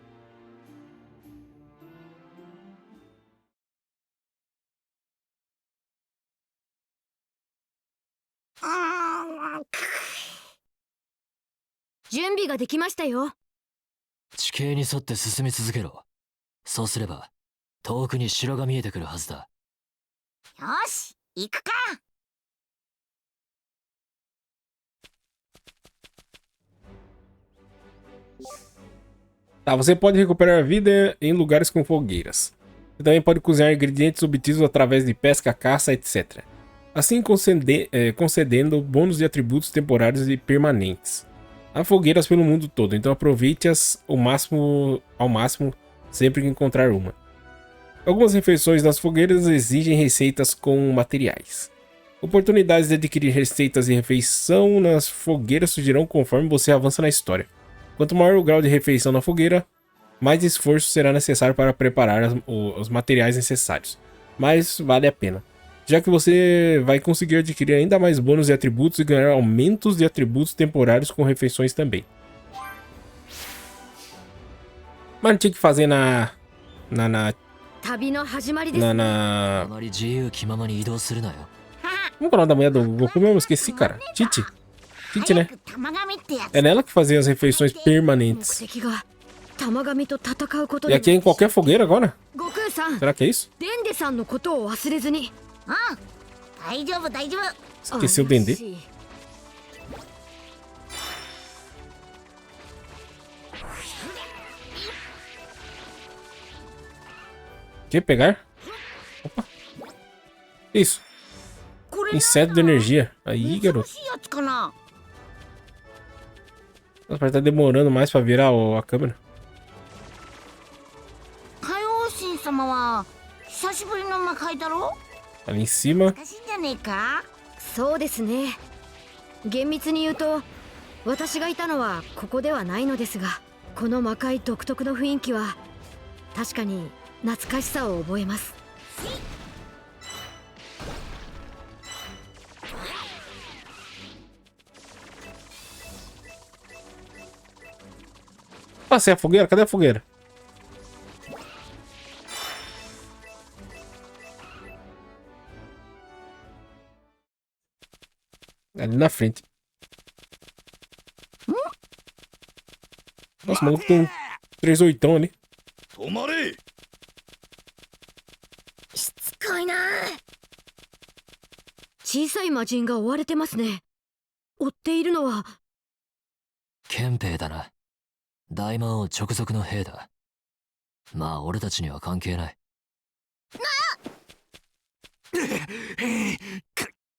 準備ができましたよ。地形に沿って進み続けろ。そうすれば遠くに城が見えてくるはずだ。よし、行くか。Tá, você pode recuperar a vida em lugares com fogueiras. Você também pode cozinhar ingredientes obtidos através de pesca, caça, etc. Assim concedendo bônus de atributos temporários e permanentes. Há fogueiras pelo mundo todo, então aproveite-as ao máximo sempre que encontrar uma. Algumas refeições nas fogueiras exigem receitas com materiais. Oportunidades de adquirir receitas de refeição nas fogueiras surgirão conforme você avança na história. Quanto maior o grau de refeição na fogueira, mais esforço será necessário para preparar os materiais necessários. Mas vale a pena, já que você vai conseguir adquirir ainda mais bônus de atributos e ganhar aumentos de atributos temporários com refeições também. Mas não tinha que fazer na... Como é o nome da mulher do Goku mesmo? Esqueci, cara. Titi. Titi, né? É nela que fazia as refeições permanentes. E aqui é em qualquer fogueira agora? Será que é isso? 大丈夫大丈夫。 Esqueceu o Dendê. Quer pegar? Opa. Isso. Inseto de energia. Aí, garoto. 珍しいやつかな。 Nossa, parece que tá demorando mais pra virar a câmera. 海王神様は久しぶりの魔界だろ。 Ali em cima. 私じゃねえか。そうですね。厳密に言うと私がいたのはここではないのですが、この魔界独特の雰囲気は確かに懐かしさを覚えます。 Passei a fogueira? Cadê a fogueira? Ali na frente. Nossa, o maluco tem um 3/8 ali. 止まれ。しつこいな。小さい魔人が追われてますね。追っているのは憲兵だな。大魔王直属の兵だ。まあ俺たちには関係ない。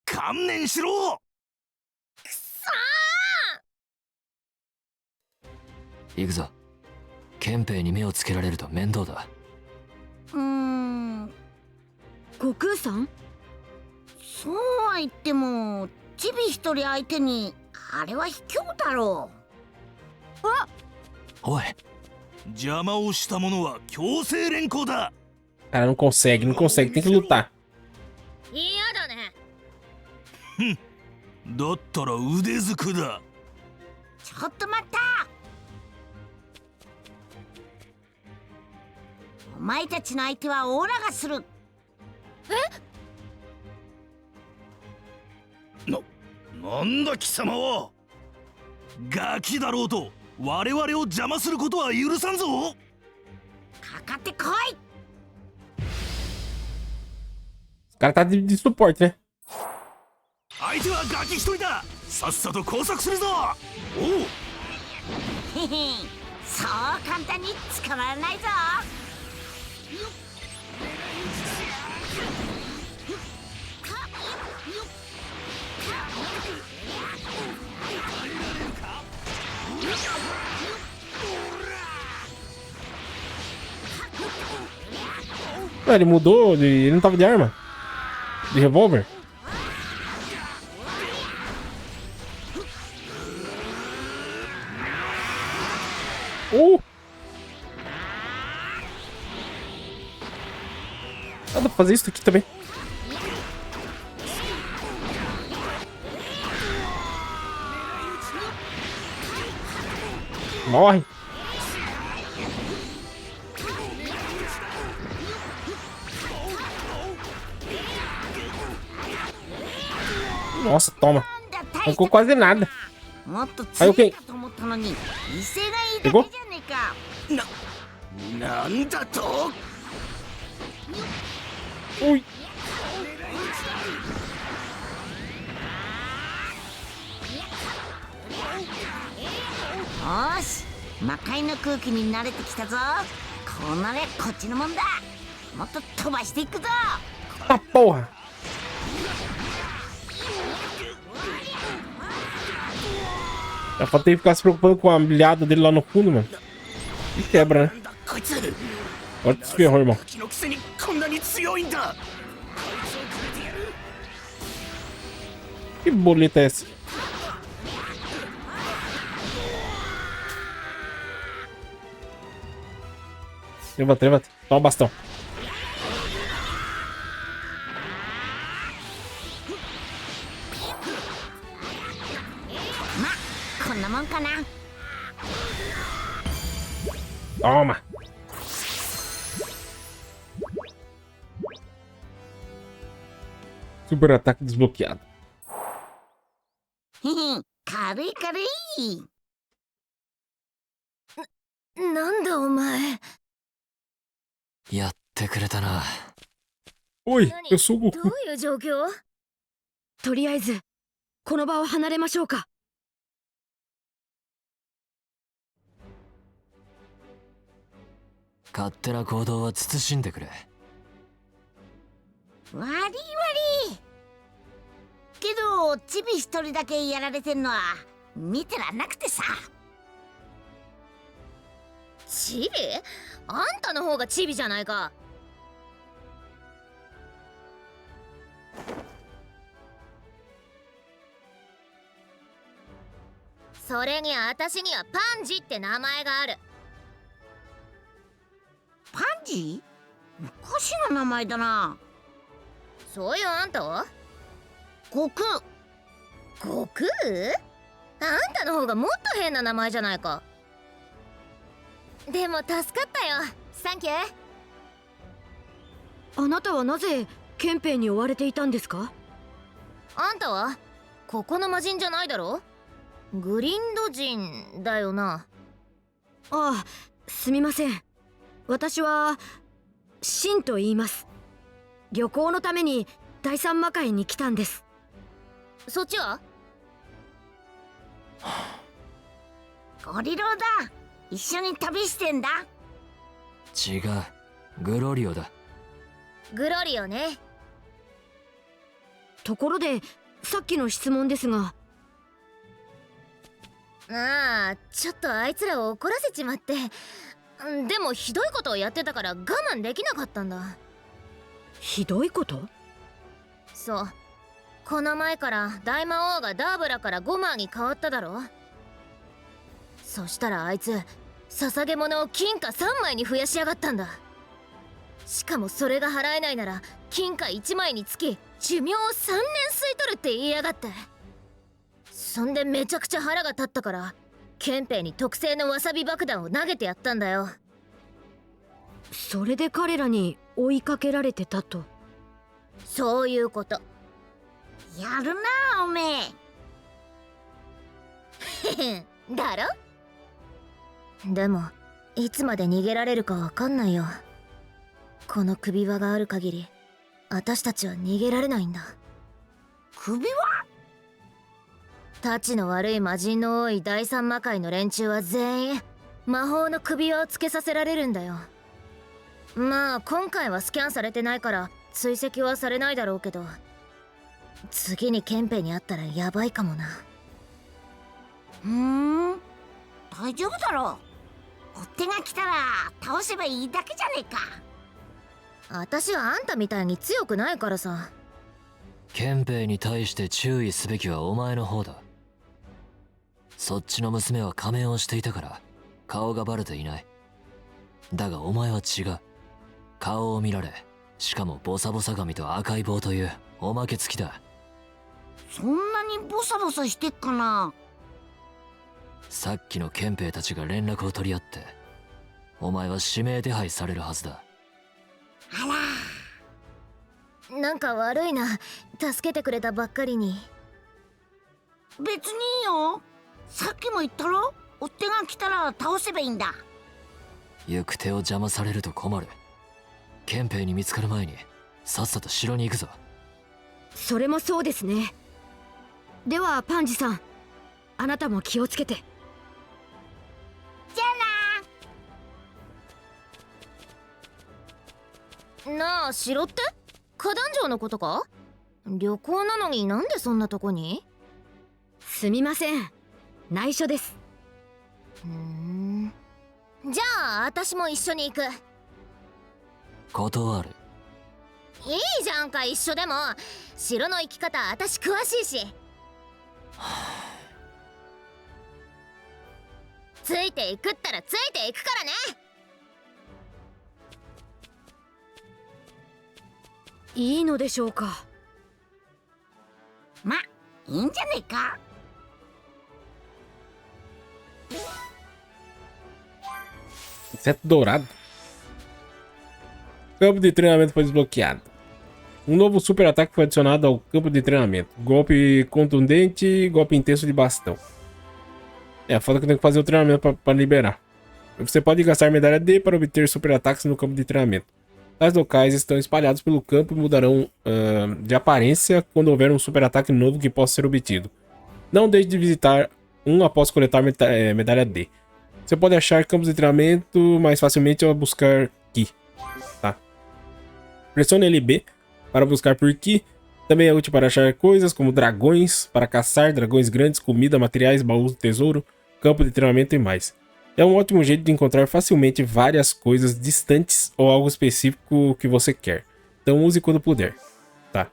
観念しろ。行くぞ。憲兵に目をつけられると面倒だ。悟空さん？そうは言ってもチビ一人相手にあれは卑怯だろう。あ、おい。邪魔をした者は強制連行だ。 Cara, não consegue, não consegue, tem que lutar. 嫌だね。だったら腕づくだ。ちょっと待った。お前たちの相手はオーラがする。なんだ貴様は。ガキだろうと我々を邪魔することは許さんぞ。かかってこい。 O cara tá de suporte, né? 相手はガキ一人だ。さっさと工作するぞ。おう。へへ、そう簡単に捕まらないぞ。Ué, ele mudou, ele não tava de arma? De revólver? Ah, dá pra fazer isso aqui também. Morre. Nossa, toma. Não ficou quase nada. Aí o que? Pegou? なんだと。 Ui. よし、魔界の空気に慣れてきたぞ。こうなれこっちのもんだ。もっと飛ばしていくぞ。 Ah, porra. Já faltei ficar se preocupando com a milhada dele lá no fundo, mano. E quebra, né? Olha que ferrou, irmão. Que boleta é essa? Levanta, levanta. Toma o bastão. Toma. Super ataque desbloqueado. 軽い軽い。なんだお前。やってくれたな。Oi, eu sou o ど Goku. ういう状況？とりあえずこの場を離れましょうか。勝手な行動は慎んでくれ。悪い悪いけどチビ一人だけやられてんのは見てらんなくてさ。チビ？あんたの方がチビじゃないか。それに私にはパンジって名前がある。パンジ？おかしな名前だな。そういうあんたは？悟空。悟空？あんたの方がもっと変な名前じゃないか。でも助かったよ。サンキュー。あなたはなぜ憲兵に追われていたんですか？あんたはここの魔人じゃないだろ？グリンド人だよな。ああ、すみません。私はシンと言います。旅行のために第三魔界に来たんです。そっちは？ゴリローだ。一緒に旅してんだ。違う、グロリオだ。グロリオね。ところでさっきの質問ですが、ああ、ちょっとあいつらを怒らせちまって。でもひどいことをやってたから我慢できなかったんだ。ひどいこと？そう。この前から大魔王がダーブラからゴマーに変わっただろ。そしたらあいつ捧げ物を金貨3枚に増やしやがったんだ。しかもそれが払えないなら金貨1枚につき寿命を3年吸い取るって言いやがって。そんでめちゃくちゃ腹が立ったから憲兵に特製のわさび爆弾を投げてやったんだよ。それで彼らに追いかけられてたと？そういうこと。やるなおめえだろ。でもいつまで逃げられるかわかんないよ。この首輪がある限り私たちは逃げられないんだ。首輪？たちの悪い魔人の多い第三魔界の連中は全員魔法の首輪をつけさせられるんだよ。まあ今回はスキャンされてないから追跡はされないだろうけど、次に憲兵に会ったらヤバいかもな。大丈夫だろう。追っ手が来たら倒せばいいだけじゃねえか。私はあんたみたいに強くないからさ。憲兵に対して注意すべきはお前の方だ。そっちの娘は仮面をしていたから顔がバレていない。だがお前は違う。顔を見られ、しかもボサボサ髪と赤い棒というおまけ付きだ。そんなにボサボサしてっかな。さっきの憲兵たちが連絡を取り合って、お前は指名手配されるはずだ。なんか悪いな、助けてくれたばっかりに。別にいいよ。さっきも言ったろ、追っ手が来たら倒せばいいんだ。行く手を邪魔されると困る。憲兵に見つかる前にさっさと城に行くぞ。それもそうですね。ではパンジさん、あなたも気をつけて。じゃあな。なあ、城って花壇城のことか？旅行なのになんでそんなとこに？すみません、内緒です。じゃあ私も一緒に行く。断る。いいじゃんか、一緒でも。城の行き方私詳しいし。ついていくったらついていくからね。いいのでしょうか。ま、いいんじゃねえか。Inseto dourado. Campo de treinamento foi desbloqueado. Um novo super ataque foi adicionado ao campo de treinamento. Golpe contundente, golpe intenso de bastão. É, foda que eu tenho que fazer o treinamento para liberar. Você pode gastar medalha D para obter super ataques no campo de treinamento. Tais locais estão espalhados pelo campo e mudarão de aparência quando houver um super ataque novo que possa ser obtido. Não deixe de visitar um após coletar medalha D. Você pode achar campos de treinamento mais facilmente ao buscar Ki. Tá. Pressione LB para buscar por Ki. Também é útil para achar coisas como dragões, para caçar dragões grandes, comida, materiais, baús, tesouro, campo de treinamento e mais. É um ótimo jeito de encontrar facilmente várias coisas distantes ou algo específico que você quer. Então use quando puder. Tá.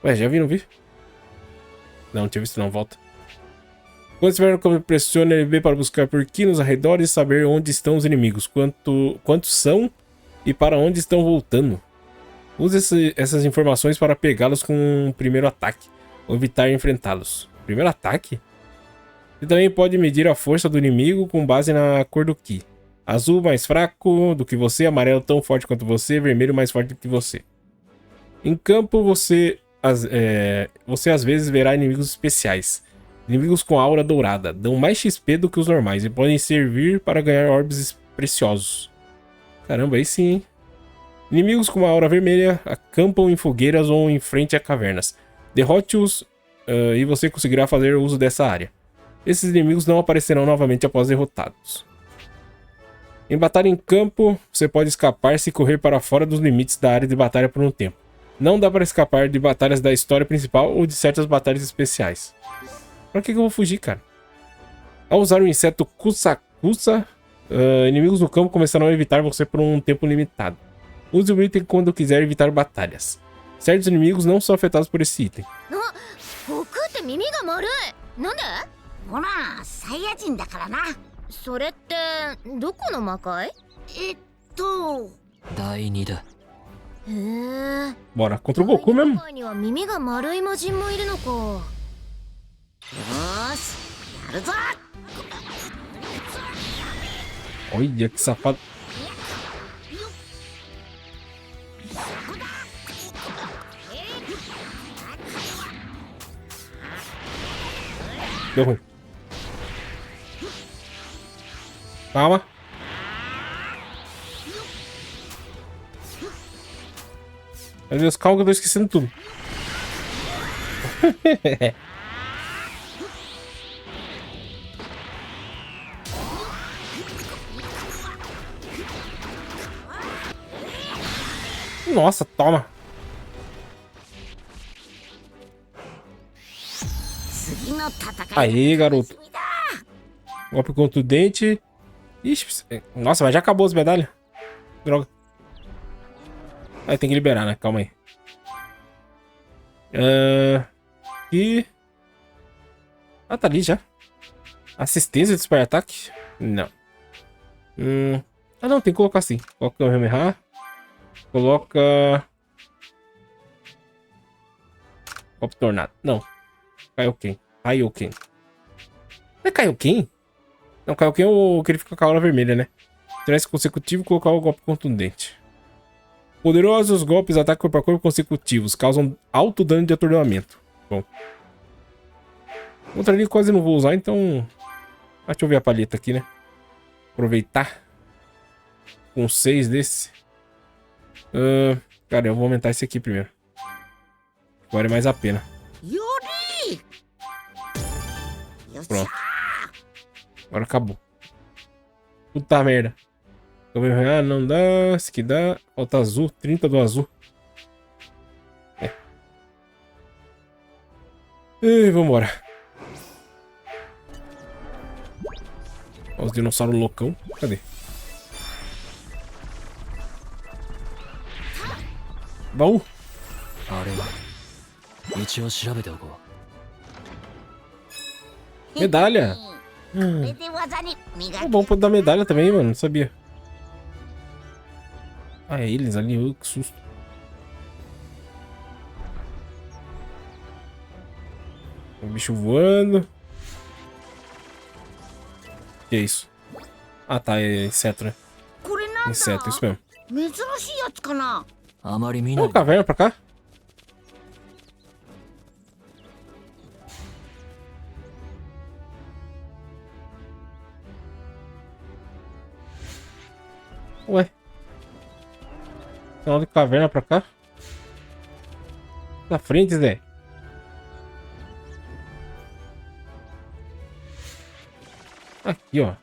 Ué, já vi, não vi? Não tinha visto não, volta. Quando estiver no campo, pressione LB para buscar por Ki nos arredores e saber onde estão os inimigos, quantos são e para onde estão voltando. Use essas informações para pegá-los com um primeiro ataque, ou evitar enfrentá-los. Primeiro ataque? Você também pode medir a força do inimigo com base na cor do Ki. Azul mais fraco do que você, amarelo tão forte quanto você, vermelho mais forte do que você. Em campo você às vezes verá inimigos especiais. Inimigos com aura dourada, dão mais XP do que os normais e podem servir para ganhar orbes preciosos. Caramba, aí sim, hein? Inimigos com uma aura vermelha acampam em fogueiras ou em frente a cavernas. Derrote-os e você conseguirá fazer uso dessa área. Esses inimigos não aparecerão novamente após derrotados. Em batalha em campo, você pode escapar-se e correr para fora dos limites da área de batalha por um tempo. Não dá para escapar de batalhas da história principal ou de certas batalhas especiais. Pra que eu vou fugir, cara? Ao usar o inseto Kusa-Kusa, inimigos no campo começarão a evitar você por um tempo limitado. Use o item quando quiser evitar batalhas. Certos inimigos não são afetados por esse item. Bora, contra o Goku mesmo. Olha que safado. Deu ruim. Calma. Meu Deus, calma que eu tô esquecendo tudo. Nossa, toma. Aí, garoto. Golpe contundente. Ixi, nossa, mas já acabou as medalhas. Droga. Aí tem que liberar, né? Calma aí. E... Ah, tá ali já. Assistência de Super Ataque? Não. Ah, não, tem que colocar assim. Coloca o Kamehameha. Coloca... Golpe Tornado. Não. Kaioken. Kaioken. Não é Kaioken? Não, Kaioken é o que ele fica com a aura vermelha, né? Três consecutivo e colocar o golpe contundente. Poderosos golpes ataque corpo a corpo consecutivos causam alto dano de atordoamento. Bom. Outra ali quase não vou usar, então... Ah, deixa eu ver a palheta aqui, né? Aproveitar. Com 6 desse. Cara, eu vou aumentar esse aqui primeiro. Vale mais a pena. Pronto. Agora acabou. Puta merda. Ah, não dá. Esse aqui dá. Falta azul. 30 do azul. E vambora. Olha os dinossauros loucão. Cadê? Baú. Medalha. É bom pra dar medalha também, mano. Não sabia. Ah, é eles ali. Que susto. Um bicho voando. Que é isso? Ah, tá. É inseto, né? Inseto, isso mesmo. Ô, caverna pra cá. Ué. Canal de caverna pra cá. Na frente, Zé. Aqui, ó.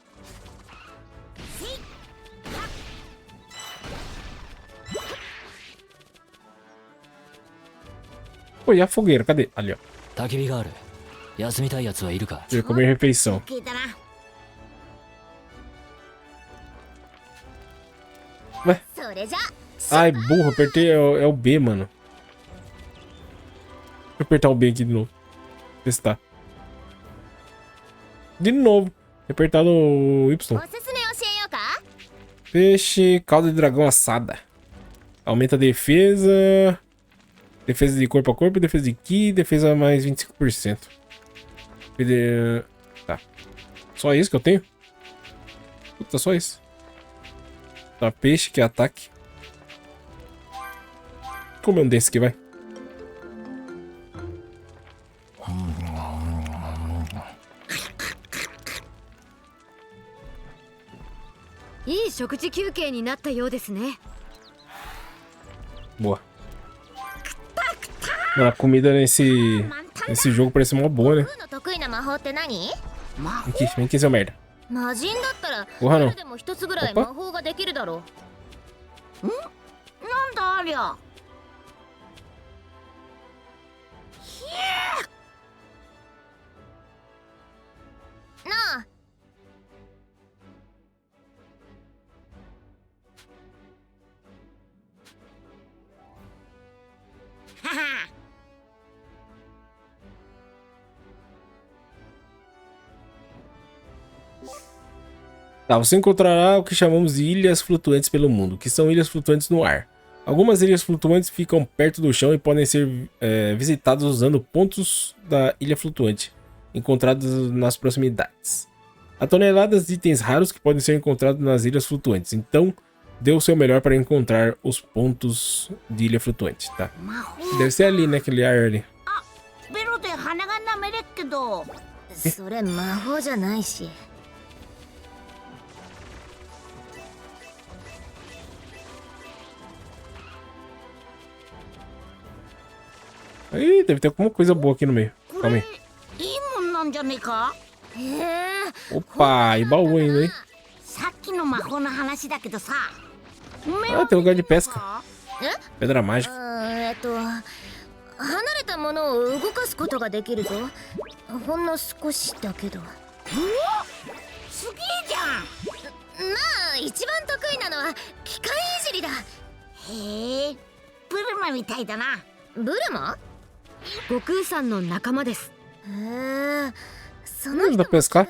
Pô, e a fogueira? Cadê? Ali, ó. Deixa eu comer refeição. Ué? Ai, burro, apertei. É o B, mano. Deixa eu apertar o B aqui de novo. Testar. De novo. Apertado o Y. Peixe, calda de dragão assada. Aumenta a defesa. Defesa de corpo a corpo, defesa de ki, defesa mais 25%. Tá. Só isso que eu tenho? Puta, só isso. Tá, peixe que é ataque. Como é um desse aqui, vai? Boa. Mano, a comida nesse jogo parece mó boa, né? Vem aqui, seu merda. Porra, não. Opa. Tá, você encontrará o que chamamos de ilhas flutuantes pelo mundo, que são ilhas flutuantes no ar. Algumas ilhas flutuantes ficam perto do chão e podem ser visitadas usando pontos da ilha flutuante, encontrados nas proximidades. Há toneladas de itens raros que podem ser encontrados nas ilhas flutuantes, então dê o seu melhor para encontrar os pontos de ilha flutuante, tá? Deve ser ali, né? Aquele ar ali. Ih, deve ter alguma coisa boa aqui no meio. Calma aí. Opa, e baú ainda, hein? Ah, tem lugar de pesca. Pedra mágica. Dá pra pescar?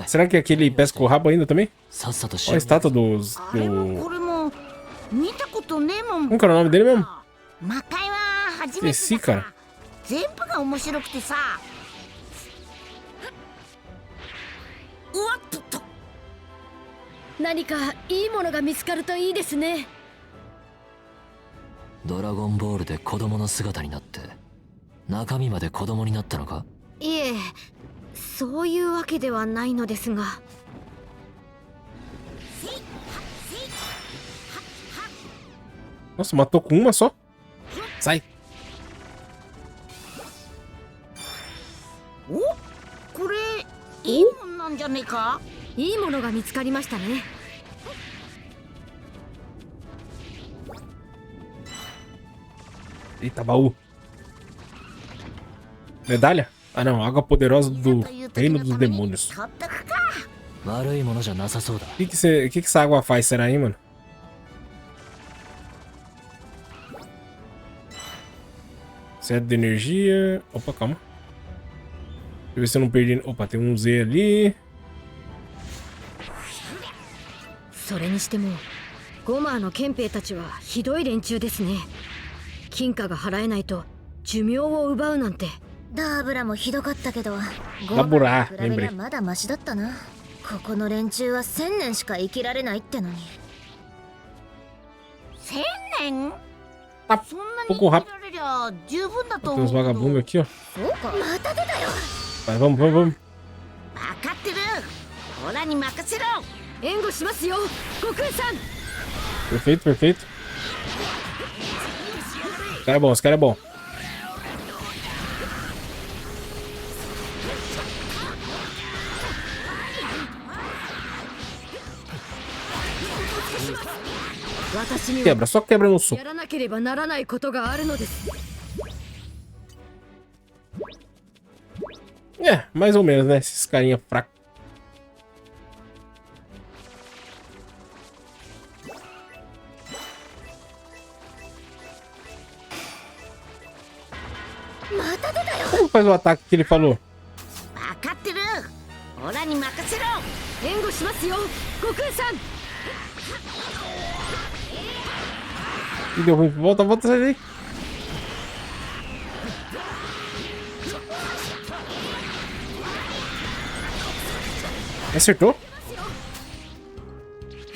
Será que aquele pesca o rabo ainda também? Olha a estátua dos... Como que era o nome dele mesmo? Esqueci, cara. Dragon Ball で子供の姿になって中身まで子供になったのか？いえ、そういうわけではないのですが。Nossa, matou com uma só? Sai. Eita, baú. Medalha? Ah não, água poderosa do reino dos demônios. O que essa água faz, será aí, mano? Sede de energia. Opa, calma. Deixa eu ver se eu não perdi. Opa, tem um Z ali. それにしてもゴマーの憲兵たちはひどい連中ですね。金貨が払えないと寿命を奪うなんて。ダーブラもひどかったけど、ダブラ比べりゃまだマシだったな。ここの連中は1000年しか生きられないってのに。1000年？ pouco rápido. Tem uns vagabundos aqui, ó. Vai, vamos. 援護しますよ、悟空さん。 Perfeito, perfeito. Esse cara é bom, esse cara é bom. Quebra, só quebra no soco. やらなければならないことがあるのです。 É, mais ou menos, né? Esses carinha fracos. Como faz o ataque que ele falou? 分かってる。オラに任せろ。援護しますよ、悟空さん。 Ih, deu ruim. Volta, volta, sai daí. Acertou?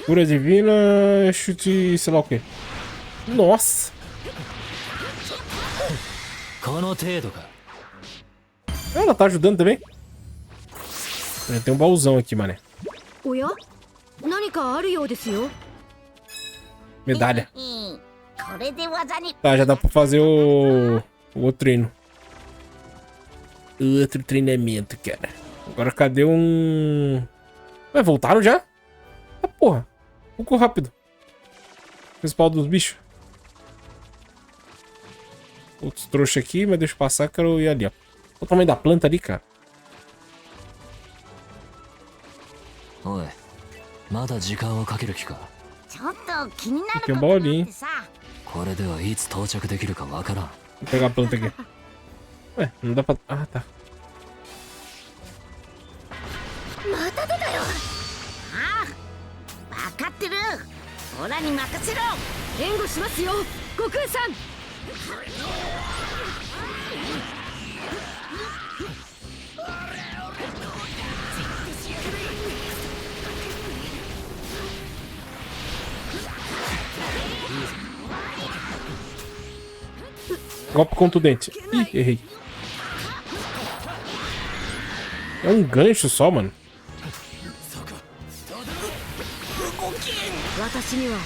Cura divina, chute, sei lá o que. Nossa! Ela tá ajudando também? Tem um baúzão aqui, mané. おや、何かあるようですよ。 Medalha. これで技に。 Tá, já dá pra fazer o outro treino. Outro treinamento, cara. Agora cadê um... Ué, voltaram já? Ah, porra. Um pouco rápido. Principal dos bichos. Outros trouxas aqui, mas deixa eu passar, quero ir ali, ó. Olha o tamanho da planta ali, cara. Oi. まだ時間をかける気か。ちょっと気になる Tem um bolinho. ってさ。これではいつ到着できるかわからん。 Vou pegar a planta aqui. Ué, não dá pra... Ah, tá. また出たよ。ああ、分かってる。オラに任せろ。援護しますよ、悟空さん。 Golpe contundente. Ih, errei. É um gancho só, mano. 私には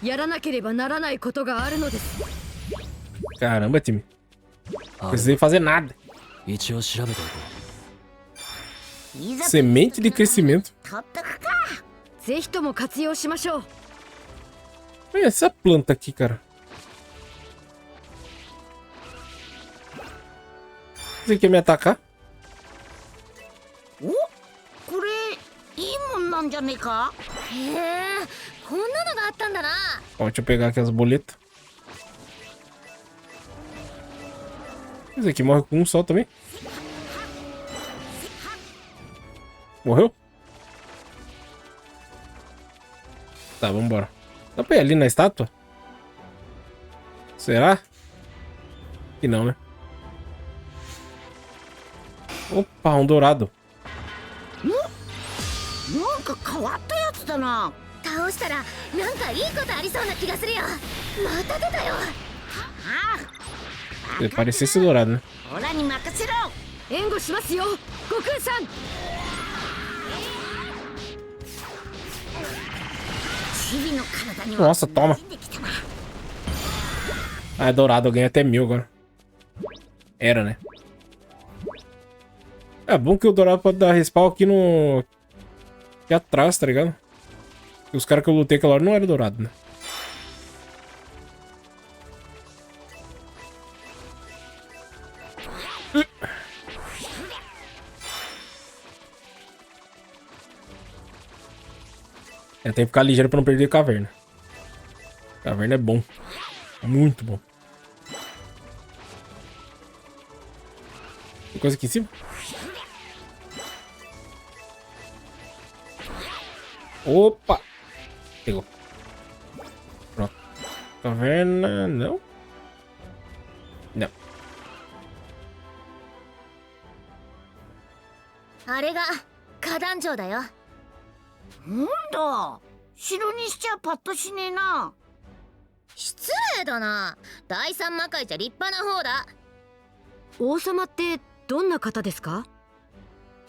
やらなければならないことがあるのです。 Caramba, time. Não precisei fazer nada. 一応調べておこう。 Semente de crescimento. 取っとくか。ぜひとも活用しましょう。 Olha essa planta aqui, cara. Você quer me atacar? お、これいいもんなんじゃねえか。へえ、こんなのがあったんだな。 Ó, deixa eu pegar aqui as boletas. Esse aqui morre com um só também. Morreu? Tá, vambora. Dá pra ir ali na estátua? Será? Que não, né? Opa, um dourado. なんか変わったやつだな。倒したらなんかいいことありそうな気がするよ。また出たよ。Ele parecia esse dourado, né? オラに任せろ。援護しますよ、悟空さん。 チビの体には Nossa, toma. Ah, é dourado, eu ganhei até 1000 agora. Era, né? É bom que o dourado pode dar respawn aqui no... Aqui atrás, tá ligado? E os caras que eu lutei aquela hora não eram dourado, né? É, tem que ficar ligeiro pra não perder a caverna. Caverna é bom. Muito bom. Tem coisa aqui em cima? Opa! Pegou. Pronto. Caverna... Não? Não. あれが花壇城だよ。なんだ、城にしちゃパッとしねえな。失礼だな。第三魔界じゃ立派な方だ。王様ってどんな方ですか？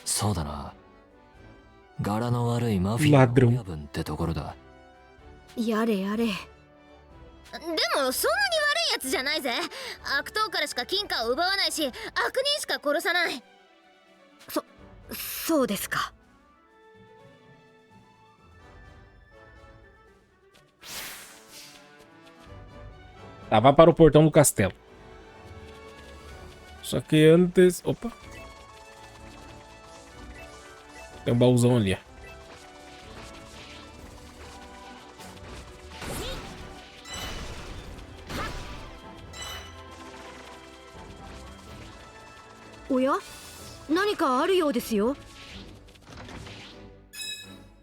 そうだな。柄の悪いマフィアの親分ってところだ。やれやれ。でもそんなに悪いやつじゃないぜ。悪党からしか金貨を奪わないし、悪人しか殺さない。そうですか。Tá, vá para o portão do castelo. Só que antes... Opa. Tem um baúzão ali. おや、何かあるようですよ。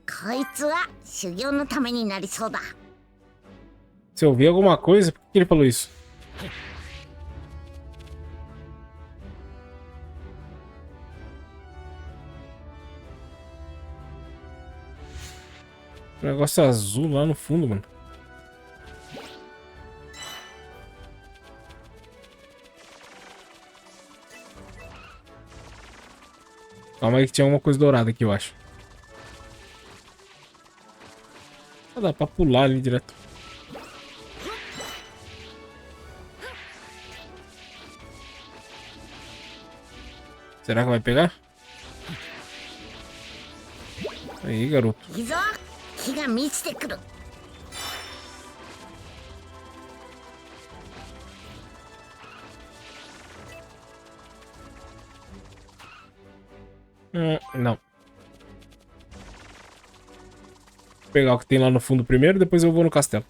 こいつは修行のためになりそうだ。 Se eu vi alguma coisa, por que ele falou isso? Um negócio azul lá no fundo, mano. Calma aí que tinha alguma coisa dourada aqui, eu acho. Ah, dá pra pular ali direto. Será que vai pegar? Aí, garoto. いいぞ、火が満ちてくる。Não. Vou pegar o que tem lá no fundo primeiro, depois eu vou no castelo.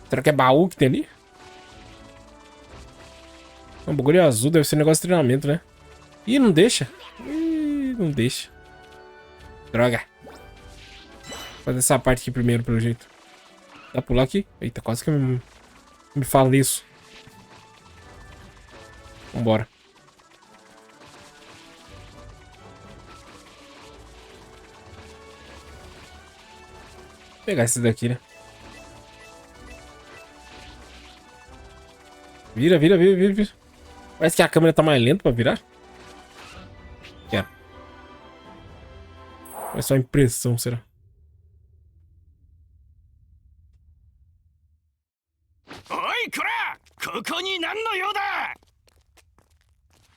Será que é baú que tem ali? Um bagulho azul, deve ser um negócio de treinamento, né? Ih, não deixa. Ih, não deixa. Droga. Vou fazer essa parte aqui primeiro, pelo jeito. Dá pra pular aqui? Eita, quase que eu me faleço. Vambora. Vou pegar esse daqui, né? Vira, vira, vira, vira, vira. Parece que a câmera tá mais lenta pra virar. Quero. É só impressão, será? Oi, Kura! ここに何の用だ?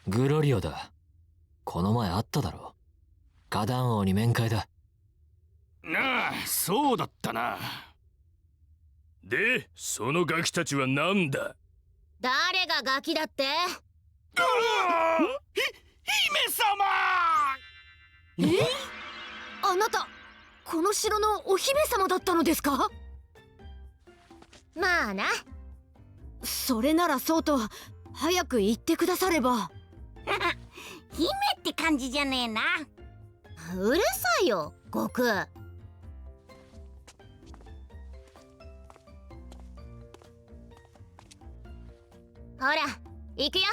グロリオだ。この前会っただろ。ガダン王に面会だ。なあ、そうだったな。で、そのガキたちは何だ？誰がガキだって？姫様！あなた、この城のお姫様だったのですか？まあな。それならそうと、早く言ってくだされば。姫って感じじゃねえな。うるさいよ、悟空。ほら、行くよ。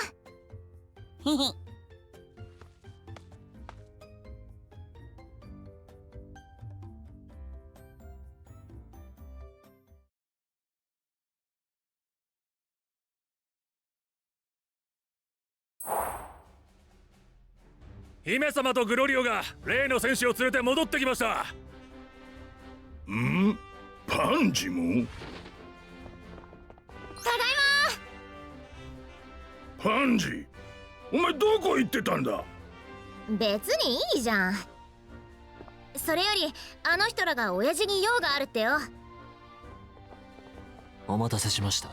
姫様とグロリオが例の戦士を連れて戻ってきました。ん？パンジも？ただいま。パンジ、お前どこ行ってたんだ？別にいいじゃん。それよりあの人らが親父に用があるってよ。お待たせしました。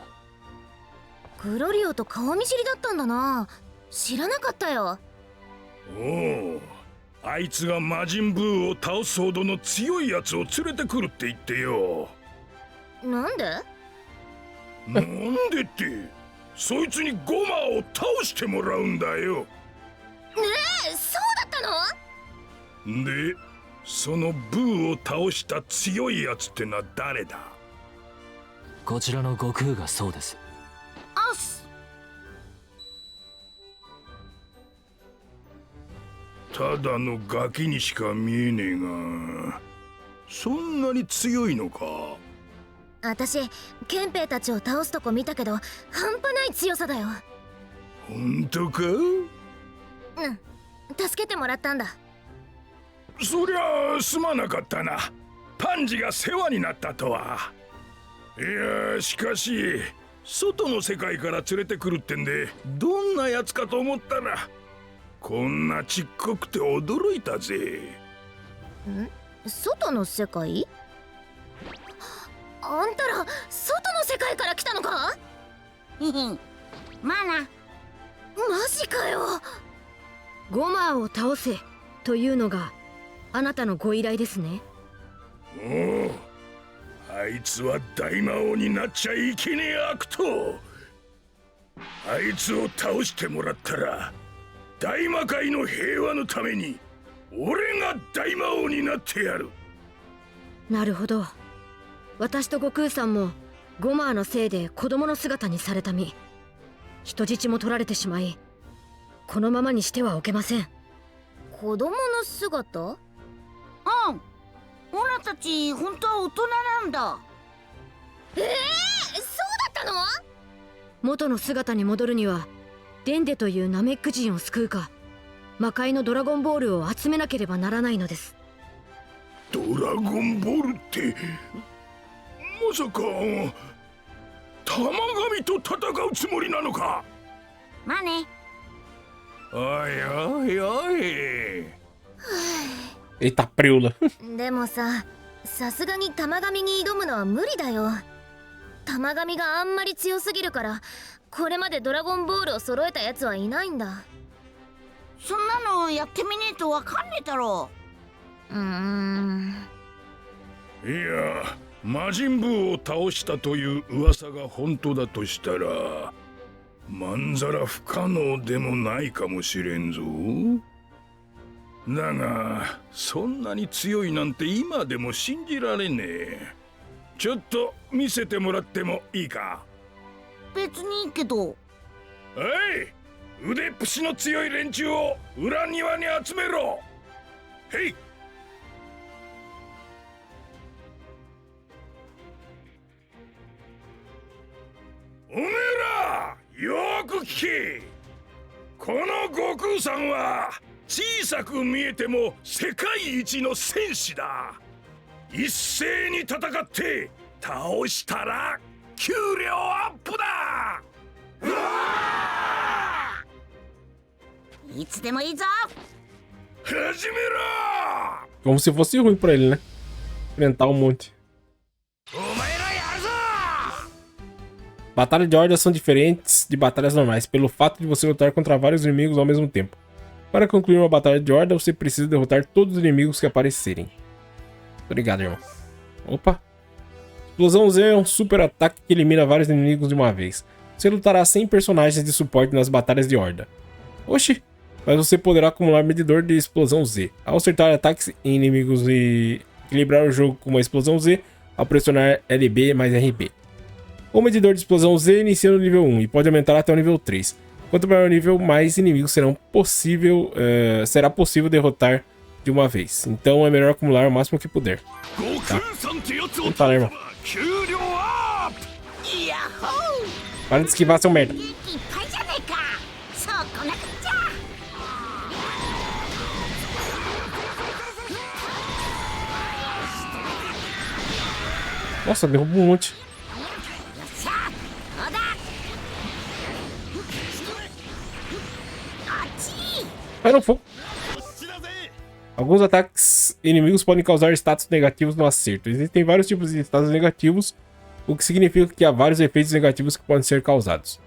グロリオと顔見知りだったんだな。知らなかったよ。おお、あいつが魔人ブーを倒すほどの強いやつを連れてくるって言ってよ。なんで？なんでって、そいつにゴマを倒してもらうんだよ。ねえ、そうだったの？で、そのブーを倒した強いやつってのは誰だ？こちらの悟空がそうです。あっす。ただのガキにしか見えねえが、そんなに強いのか？私、憲兵たちを倒すとこ見たけど、半端ない強さだよ。本当か？助けてもらったんだ。そりゃすまなかったな。パンジが世話になったとは。いやしかし外の世界から連れてくるってんでどんなやつかと思ったらこんなちっこくて驚いたぜ。外の世界？あんたら外の世界から来たのか？まあな。マジかよ。ゴマを倒せというのがあなたのご依頼ですね。おお、あいつは大魔王になっちゃいけねえ悪党。あいつを倒してもらったら大魔界の平和のために俺が大魔王になってやる。なるほど。私と悟空さんもゴマのせいで子供の姿にされた身、人質も取られてしまい、このままにしてはおけません。子供の姿？オラたち本当は大人なんだ。そうだったの？元の姿に戻るにはデンデというナメック人を救うか魔界のドラゴンボールを集めなければならないのです。ドラゴンボールってまさか玉神と戦うつもりなのか？まあね。おいおいおい。Eita preula. でもさすがに玉神に挑むのは無理だよ。玉神があんまり強すぎるからこれまでドラゴンボールを揃えたやつはいないんだ。そんなのやってみねえとわかんねえだろう。いや魔人ブーを倒したという噂が本当だとしたらまんざら不可能でもないかもしれんぞ。だがそんなに強いなんて今でも信じられねえ。ちょっと見せてもらってもいいか？別にいいけど。おい、腕っぷしの強い連中を裏庭に集めろ。へい。おめえらよく聞け。この悟空さんは小さく見えても世界一の戦士だ。一斉に戦って倒したら給料アップだ。いつでもいいぞ。始めろ。 Como se fosse ruim pra ele, né? Enfrentar um monte. Batalhas de horda são diferentes de batalhas normais, pelo fato de você lutar contra vários inimigos ao mesmo tempo. Para concluir uma batalha de horda, você precisa derrotar todos os inimigos que aparecerem. Obrigado, irmão. Opa! Explosão Z é um super ataque que elimina vários inimigos de uma vez. Você lutará 100 personagens de suporte nas batalhas de horda. Oxi! Mas você poderá acumular medidor de explosão Z. Ao acertar ataques em inimigos e equilibrar o jogo com uma explosão Z, ao pressionar LB mais RB. O medidor de explosão Z inicia no nível 1 e pode aumentar até o nível 3. Quanto maior o nível, mais inimigos será possível derrotar de uma vez. Então é melhor acumular o máximo que puder. Tá. Tá, irmão. Para de esquivar, seu merda. Nossa, derrubou um monte. Vai no fogo. Alguns ataques inimigos podem causar status negativos no acerto. Existem vários tipos de status negativos, o que significa que há vários efeitos negativos que podem ser causados.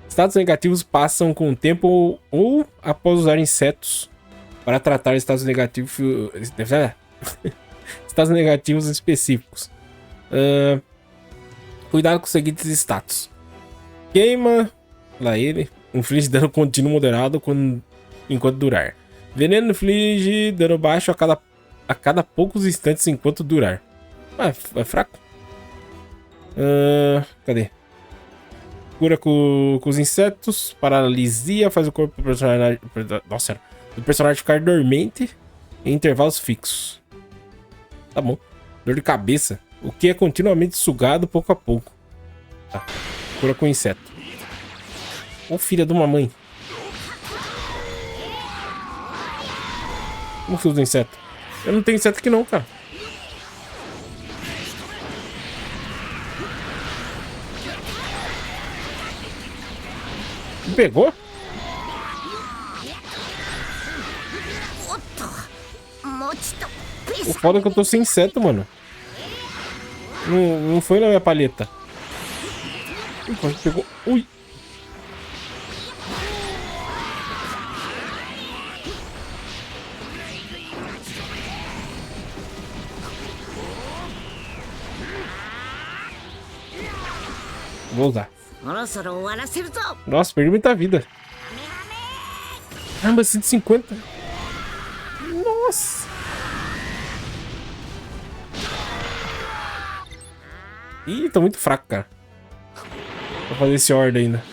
Status negativos passam com o tempo ou após usar insetos para tratar status negativos, status negativos específicos. Cuidado com os seguintes status. Queima, lá ele, inflige dano contínuo moderado enquanto durar. Veneno inflige dano baixo a cada poucos instantes enquanto durar. É fraco. Cadê? Cura com os insetos. Paralisia faz o corpo do personagem ficar dormente em intervalos fixos. Tá bom. Dor de cabeça. O que é continuamente sugado pouco a pouco. Tá. Cura com inseto. Ô filha de uma mãe. Como você usa inseto? Eu não tenho inseto aqui não, cara. Me pegou? O foda é que eu tô sem inseto, mano. Não foi na minha palheta. Ui, quase pegou. Ui. Vou usar. Nossa, perdi muita vida. Caramba, 150. Nossa. Ih, tô muito fraco, cara. Vou fazer esse order ainda.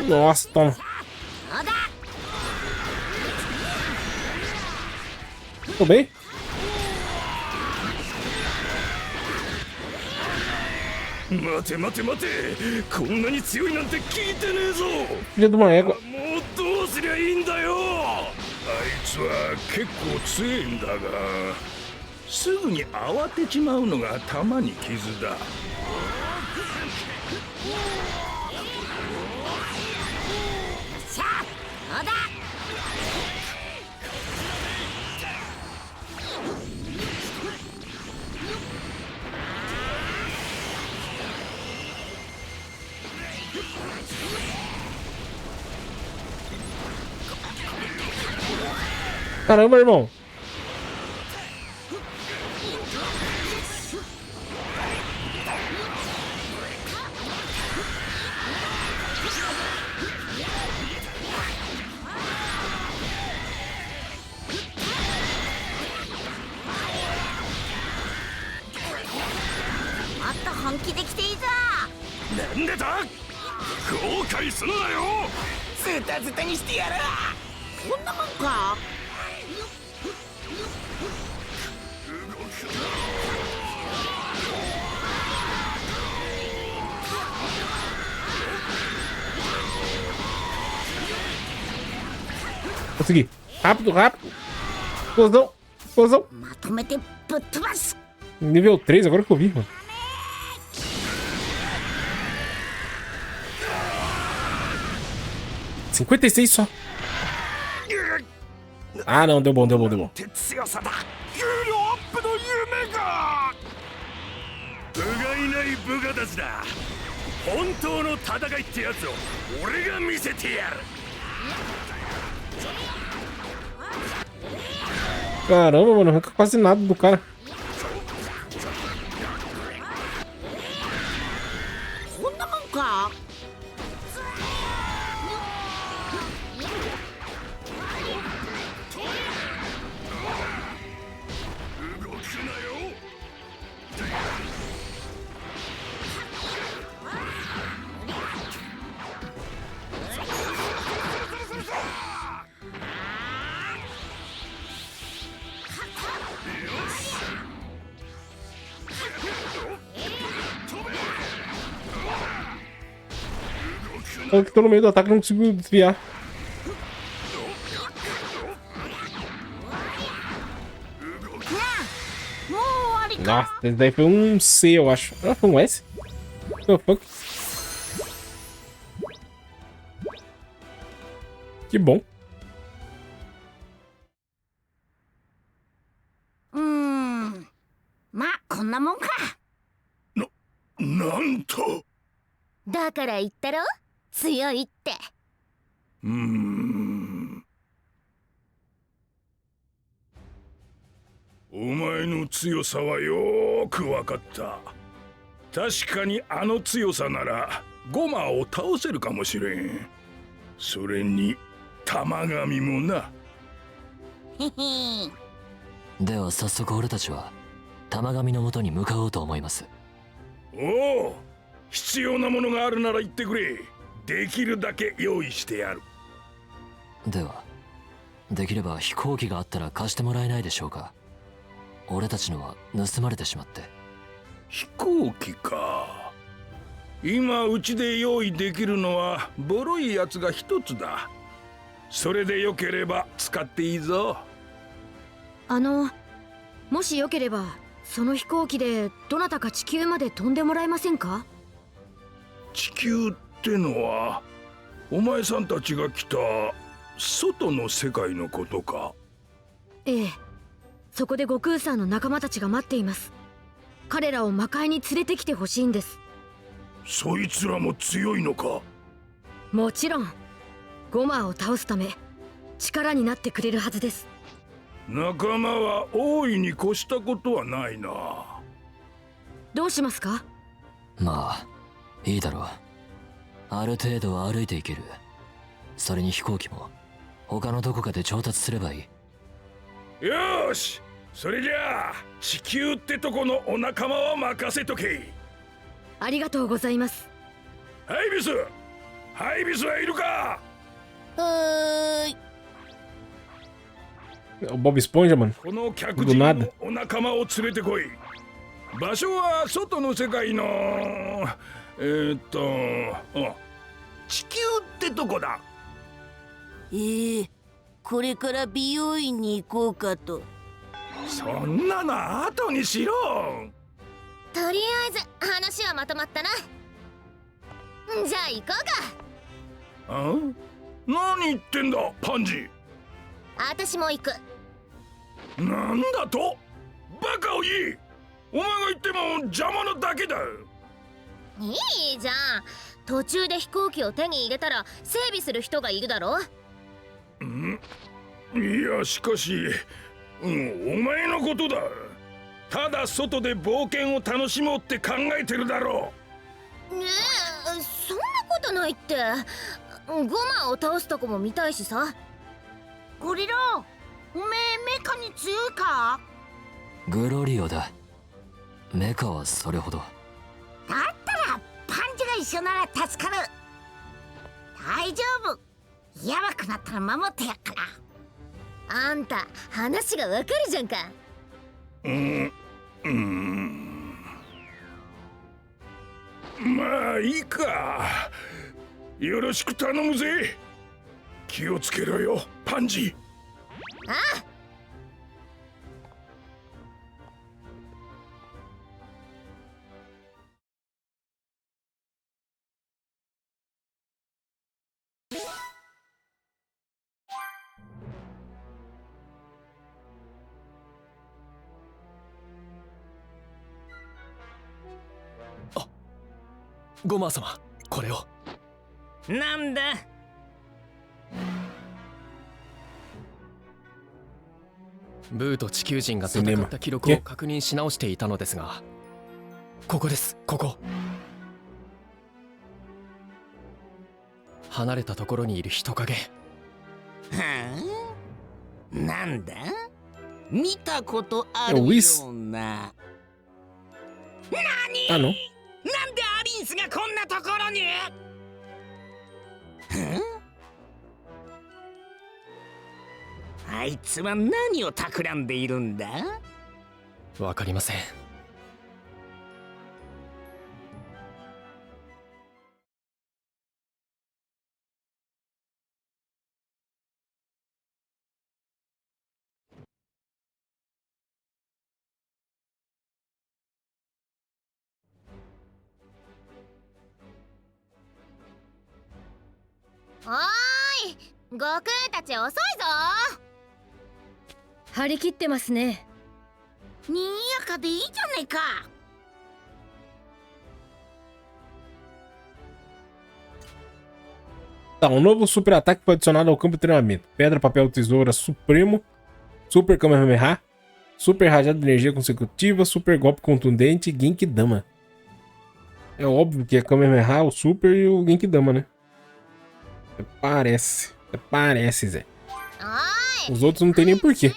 Nossa, toma. Tô bem? Filha de uma égua. あいつは結構強いんだが、すぐに慌てちまうのが玉に傷だ。Caramba, irmão. Consegui. Rápido, rápido. Explosão. Explosão. Nível 3, agora que eu vi, mano. $56 só. Ah, não, deu bom, deu bom, deu bom. 本当の戦いってやつを俺が見せてやる。 Caramba, mano, arranca quase nada do cara. Eu que tô no meio do ataque, não consigo desviar. Nossa, esse daí foi um C, eu acho. Ah, foi um S? What the fuck? Que bom. Nanto? だから言ったろ、強いって。お前の強さはよーく分かった。確かにあの強さならゴマを倒せるかもしれん。それに玉神もな。では早速俺たちは玉神の元に向かおうと思います。おお、必要なものがあるなら言ってくれ。できるだけ用意してやる。ではできれば飛行機があったら貸してもらえないでしょうか。俺たちのは盗まれてしまって。飛行機か。今うちで用意できるのはボロいやつが一つだ。それでよければ使っていいぞ。もしよければその飛行機でどなたか地球まで飛んでもらえませんか？地球ってのはお前さんたちが来た外の世界のことか？ええ、そこで悟空さんの仲間たちが待っています。彼らを魔界に連れてきてほしいんです。そいつらも強いのか？もちろんゴマを倒すため力になってくれるはずです。仲間は大いに越したことはないな。どうしますか？まあいいだろう。ある程度は歩いていける。それに飛行機も他のどこかで調達すればいい。よーし、それじゃあ地球ってとこのお仲間は任せとけ。ありがとうございます。ハイビスはいるか？はーい。É o Bob Esponja, mano. この客 Do 人 nada. のお仲間を連れてこい。場所は外の世界の地球ってとこだ。これから美容院に行こうかと。そんなの後にしろ。とりあえず話はまとまったな。じゃあ行こうか。何言ってんだパンジ。私も行く。なんだと？バカを言い。お前が言っても邪魔なだけだ。いいじゃん。途中で飛行機を手に入れたら整備する人がいるだろ。いやしかし、お前のことだ。ただ外で冒険を楽しもうって考えてるだろう。ねえ、そんなことないって。ゴマを倒すとこも見たいしさ。ゴリラ、おめえメカに強いか？グロリオだ。メカはそれほど。だったらパンチが一緒なら助かる。大丈夫、やばくなったら守ってやっから。あんた話がわかるじゃんか。まあいいか。よろしく頼むぜ。気をつけろよパンジ。ああ。ゴマ様、これを。なんだ？ブーと地球人が戦った記録を確認し直していたのですが、ここです、ここ。離れたところにいる人影。なんだ？見たことあるような。何？なんでアリンスがこんなところに？あいつは何を企んでいるんだ？わかりません。おーい、悟空たち遅いぞ。張り切ってますね。にやかでいいじゃねえか。Tá, um novo super ataque foi adicionado ao campo de treinamento. Pedra, papel, tesoura, supremo, super Kamehameha, super rajada de energia consecutiva, super golpe contundente, Genkidama. É óbvio que é Kamehameha, o super e o Genkidama, né? Parece, Zé. Os outros não tem nem porquê.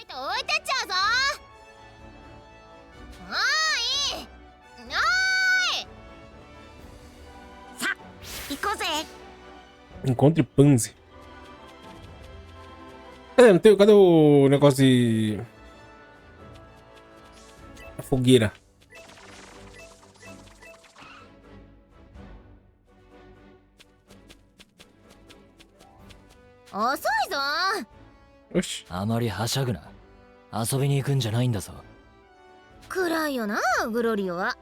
Encontre Pansy. Não tem, cadê o negócio de... A fogueira. 遅いぞ。Oxi. あまりはしゃぐな。遊びに行くんじゃないんだぞ。暗いよな、グロリオは。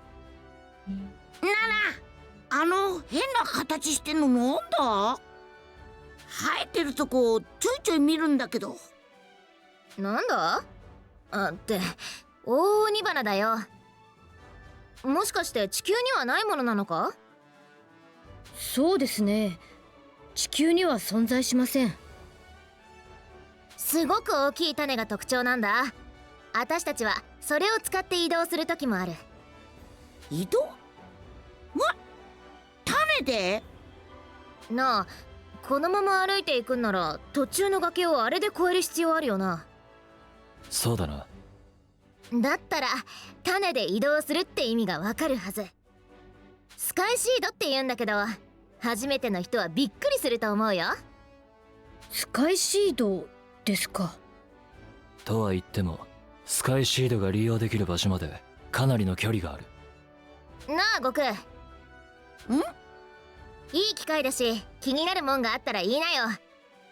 あの変な形してんのなんだ？生えてるとこちょいちょい見るんだけど。なんだ？って大鬼花だよ。もしかして地球にはないものなのか？そうですね。地球には存在しません。すごく大きい種が特徴なんだ。私たちはそれを使って移動する時もある。移動？種で？なあ、このまま歩いていくんなら途中の崖をあれで越える必要あるよな。そうだな。だったら種で移動するって意味がわかるはず。スカイシードって言うんだけど、初めての人はびっくりすると思うよ。スカイシードですか。とは言ってもスカイシードが利用できる場所までかなりの距離がある。なあ悟空。いい機会だし、気になるもんがあったら言いなよ。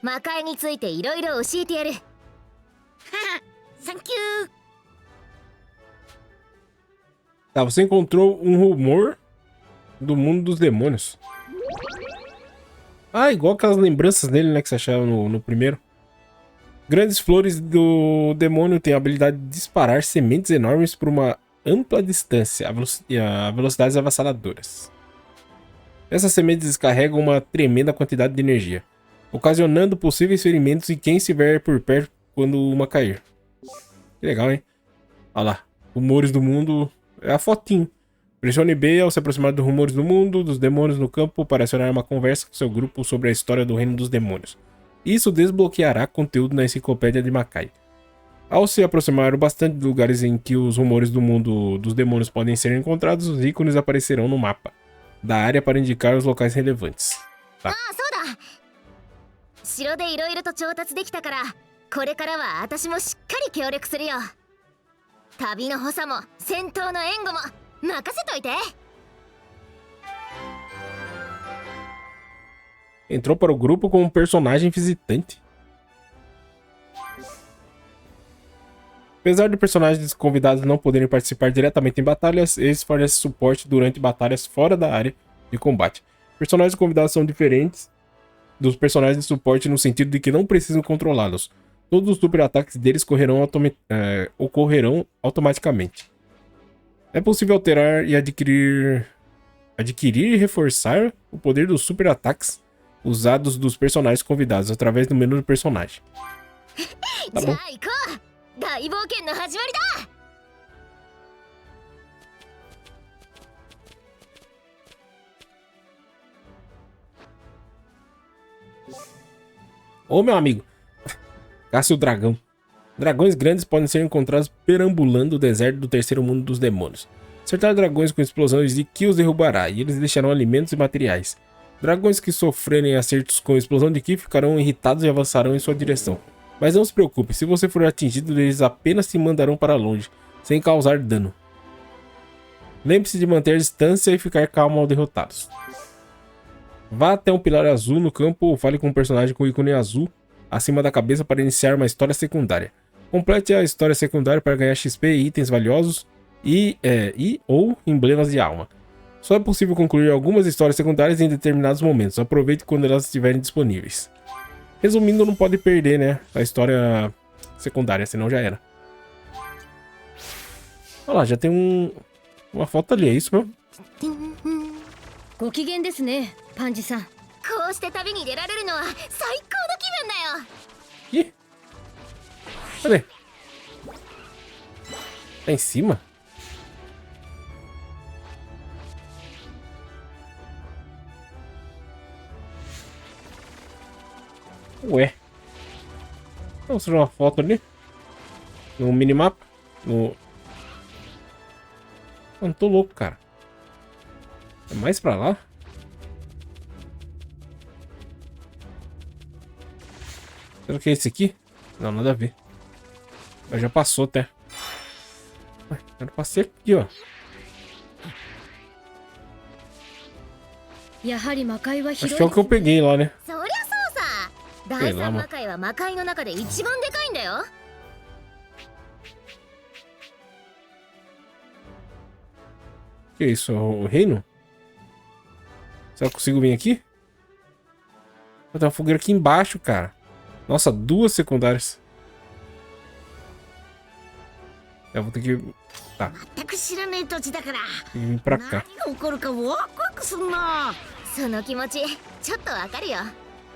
魔界についていろいろ教えてやる。サンキュー。Tá, você encontrou um rumor do mundo dos demônios. Ah, igual aquelas lembranças dele, né, que você achava no primeiro. Grandes flores do demônio têm a habilidade de disparar sementes enormes por uma ampla distância a velocidades avassaladoras. Essas sementes descarregam uma tremenda quantidade de energia, ocasionando possíveis ferimentos em quem estiver por perto quando uma cair. Que legal, hein? Olha lá, rumores do mundo... É a fotinho. Pressione B ao se aproximar dos rumores do mundo, dos demônios no campo, para acionar uma conversa com seu grupo sobre a história do reino dos demônios. Isso desbloqueará conteúdo na enciclopédia de Makai. Ao se aproximar o bastante de lugares em que os rumores do mundo dos demônios podem ser encontrados, os ícones aparecerão no mapa da área para indicar os locais relevantes. Tá. そうだ。城でいろいろと調達できたから、これからは私もしっかり協力するよ。旅の補佐も戦闘の援護も任せといて。 Entrou para o grupo como personagem visitante. Apesar de personagens convidados não poderem participar diretamente em batalhas, eles fornecem suporte durante batalhas fora da área de combate. Personagens convidados são diferentes dos personagens de suporte no sentido de que não precisam controlá-los. Todos os super ataques deles ocorrerão automaticamente. É possível alterar e adquirir e reforçar o poder dos super ataques usados dos personagens convidados através do menu do personagem. Tá bom. Ô, meu amigo. Caça o dragão. Dragões grandes podem ser encontrados perambulando o deserto do terceiro mundo dos demônios. Acertar dragões com explosões de Ki os derrubará, e eles deixarão alimentos e materiais. Dragões que sofrerem acertos com explosão de Ki ficarão irritados e avançarão em sua direção. Mas não se preocupe, se você for atingido, eles apenas se mandarão para longe, sem causar dano. Lembre-se de manter a distância e ficar calmo ao derrotá-los. Vá até um pilar azul no campo ou fale com um personagem com ícone azul acima da cabeça para iniciar uma história secundária. Complete a história secundária para ganhar XP e itens valiosos ou emblemas de alma. Só é possível concluir algumas histórias secundárias em determinados momentos. Aproveite quando elas estiverem disponíveis. Resumindo, não pode perder, né, a história secundária, senão já era. Olha lá, já tem uma foto ali, é isso mesmo? ご機嫌ですね、パンジさん。こうして旅に出られるのは最高の気分だよ。 Ih! Cadê? Tá em cima? Ué. Vamos tirar uma foto ali. No minimapa. Não tô louco, cara. É mais pra lá? Será que é esse aqui? Não, nada a ver. Mas já passou até. Ué, eu passei aqui, ó. Acho que é o que eu peguei lá, né? 第三魔界は魔界の中で一番でかいんだよ。 Que isso? O reino? Será que eu consigo vir aqui? Tem uma fogueira aqui embaixo, cara. Nossa, 2 secundárias. Eu vou ter que... Tá. Tem que vir pra cá.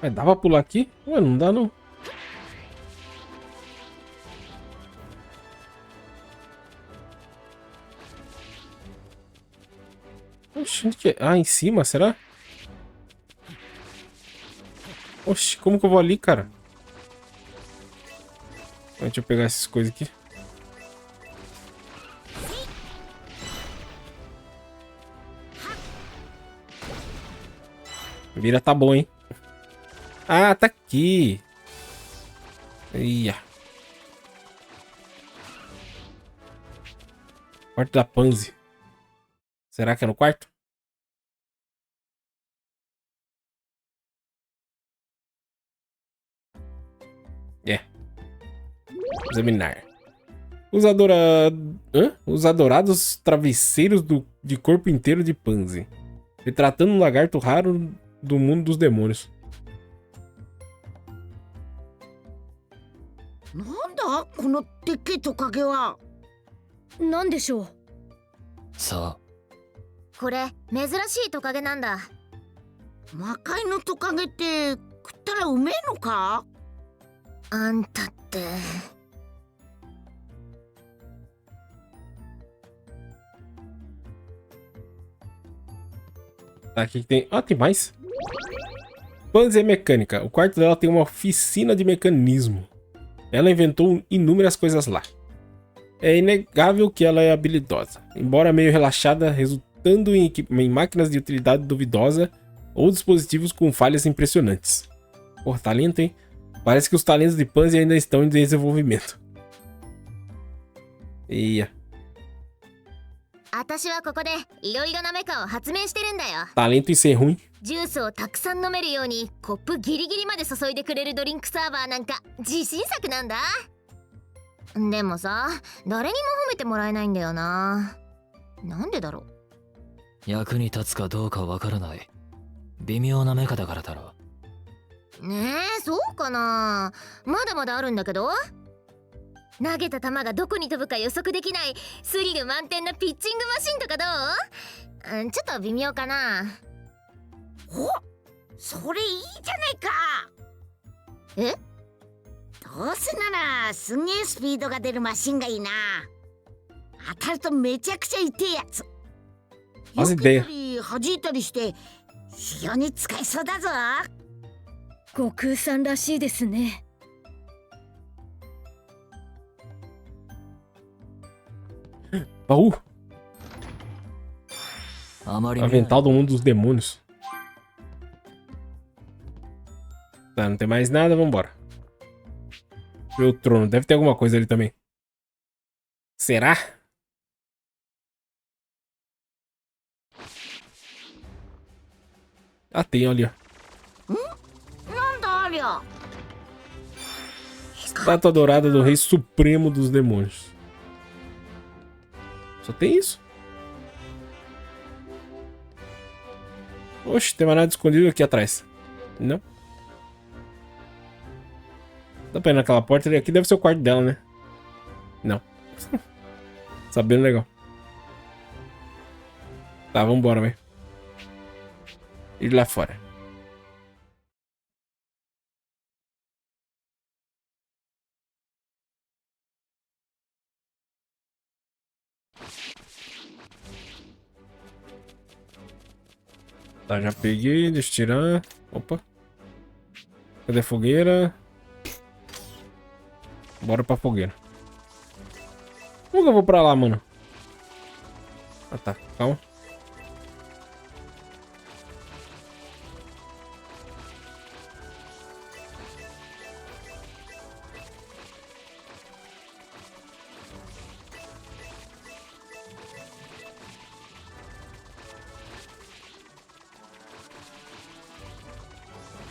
Mas dá pra pular aqui? Ué, não dá não. Oxi, onde que é? Ah, em cima, será? Oxi, como que eu vou ali, cara? Deixa eu pegar essas coisas aqui. Vira tá bom, hein? Ah, tá aqui. Ia. Quarto da Pansy. Será que é no quarto? É. Examinar. Os adorados travesseiros de corpo inteiro de Pansy. Retratando um lagarto raro do mundo dos demônios. Só. これ珍しいトカゲなんだ。魔界のトカゲって食ったらうめえのか？あんたって。Tá, aqui tem... Ah, tem mais. Pansy é mecânica. O quarto dela tem uma oficina de mecanismo. Ela inventou inúmeras coisas lá. É inegável que ela é habilidosa. Embora meio relaxada, resultando em máquinas de utilidade duvidosa ou dispositivos com falhas impressionantes. Porra, talento, hein? Parece que os talentos de Pansy ainda estão em desenvolvimento. Ia. 私はここでいろいろなメカを発明してるんだよ。 Talento em ser ruim. ジュースをたくさん飲めるようにコップギリギリまで注いでくれるドリンクサーバーなんか自信作なんだ。でもさ、誰にも褒めてもらえないんだよな。なんでだろう。役に立つかどうかわからない。微妙なメカだからだろう。ねえ、そうかな。まだまだあるんだけど。投げた球がどこに飛ぶか予測できないスリル満点なピッチングマシンとかどう？ちょっと微妙かな。お、それいいじゃないか。え？どうせならすんげえスピードが出るマシンがいいな。当たるとめちゃくちゃ痛いやつ。避けたり弾いたりして非常に使えそうだぞ。悟空さんらしいですね。Baú. Avental do mundo dos demônios. Tá, não tem mais nada, vambora. E o trono, deve ter alguma coisa ali também. Será? Ah, tem ali, ó. Estátua dourada do Rei Supremo dos Demônios. Só tem isso? Oxe, tem mais nada escondido aqui atrás. Não? Dá pra ir naquela porta ali. Aqui deve ser o quarto dela, né? Não. Sabendo legal. Tá, vambora, velho. Ir lá fora. Tá, já peguei, deixa eu tirar. Opa. Cadê a fogueira? Bora pra fogueira. Como que eu vou pra lá, mano? Ah, tá. Calma.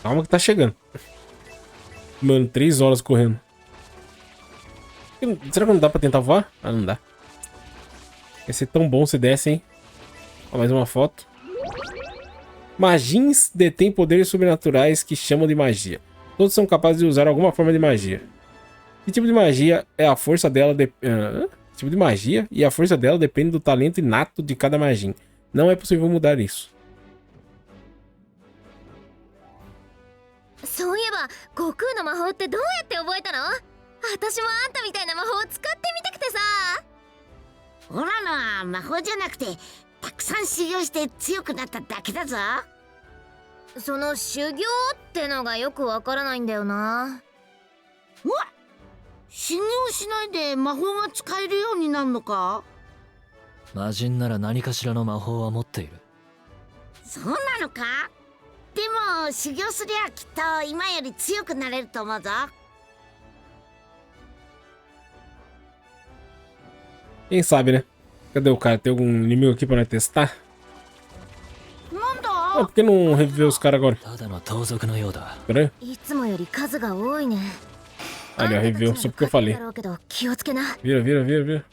Calma que tá chegando. Mano, 3 horas correndo. Será que não dá pra tentar voar? Ah, não dá. Ia ser tão bom se desse, hein? Ó, mais uma foto. Magins detêm poderes sobrenaturais que chamam de magia. Todos são capazes de usar alguma forma de magia. Que tipo de magia é a força dela? Tipo de magia e a força dela depende do talento inato de cada magin. Não é possível mudar isso. そういえば悟空の魔法ってどうやって覚えたの？私もあんたみたいな魔法を使ってみたくてさ。オラのは魔法じゃなくてたくさん修行して強くなっただけだぞ。その修行ってのがよくわからないんだよな。うわ、修行しないで魔法が使えるようになるのか？魔人なら何かしらの魔法は持っている。そうなのか？でも修行すりゃきっと今より強くなれると思うぞ。Quem sabe, né? Cadê o cara? Tem algum inimigo aqui pra nós testar? Ah, por que não reviver os caras agora? Pera aí. いつもより数が多いね。 Ali, ó, reviveu, só porque eu falei. 気をつけな。 Vira, vira, vira, vira.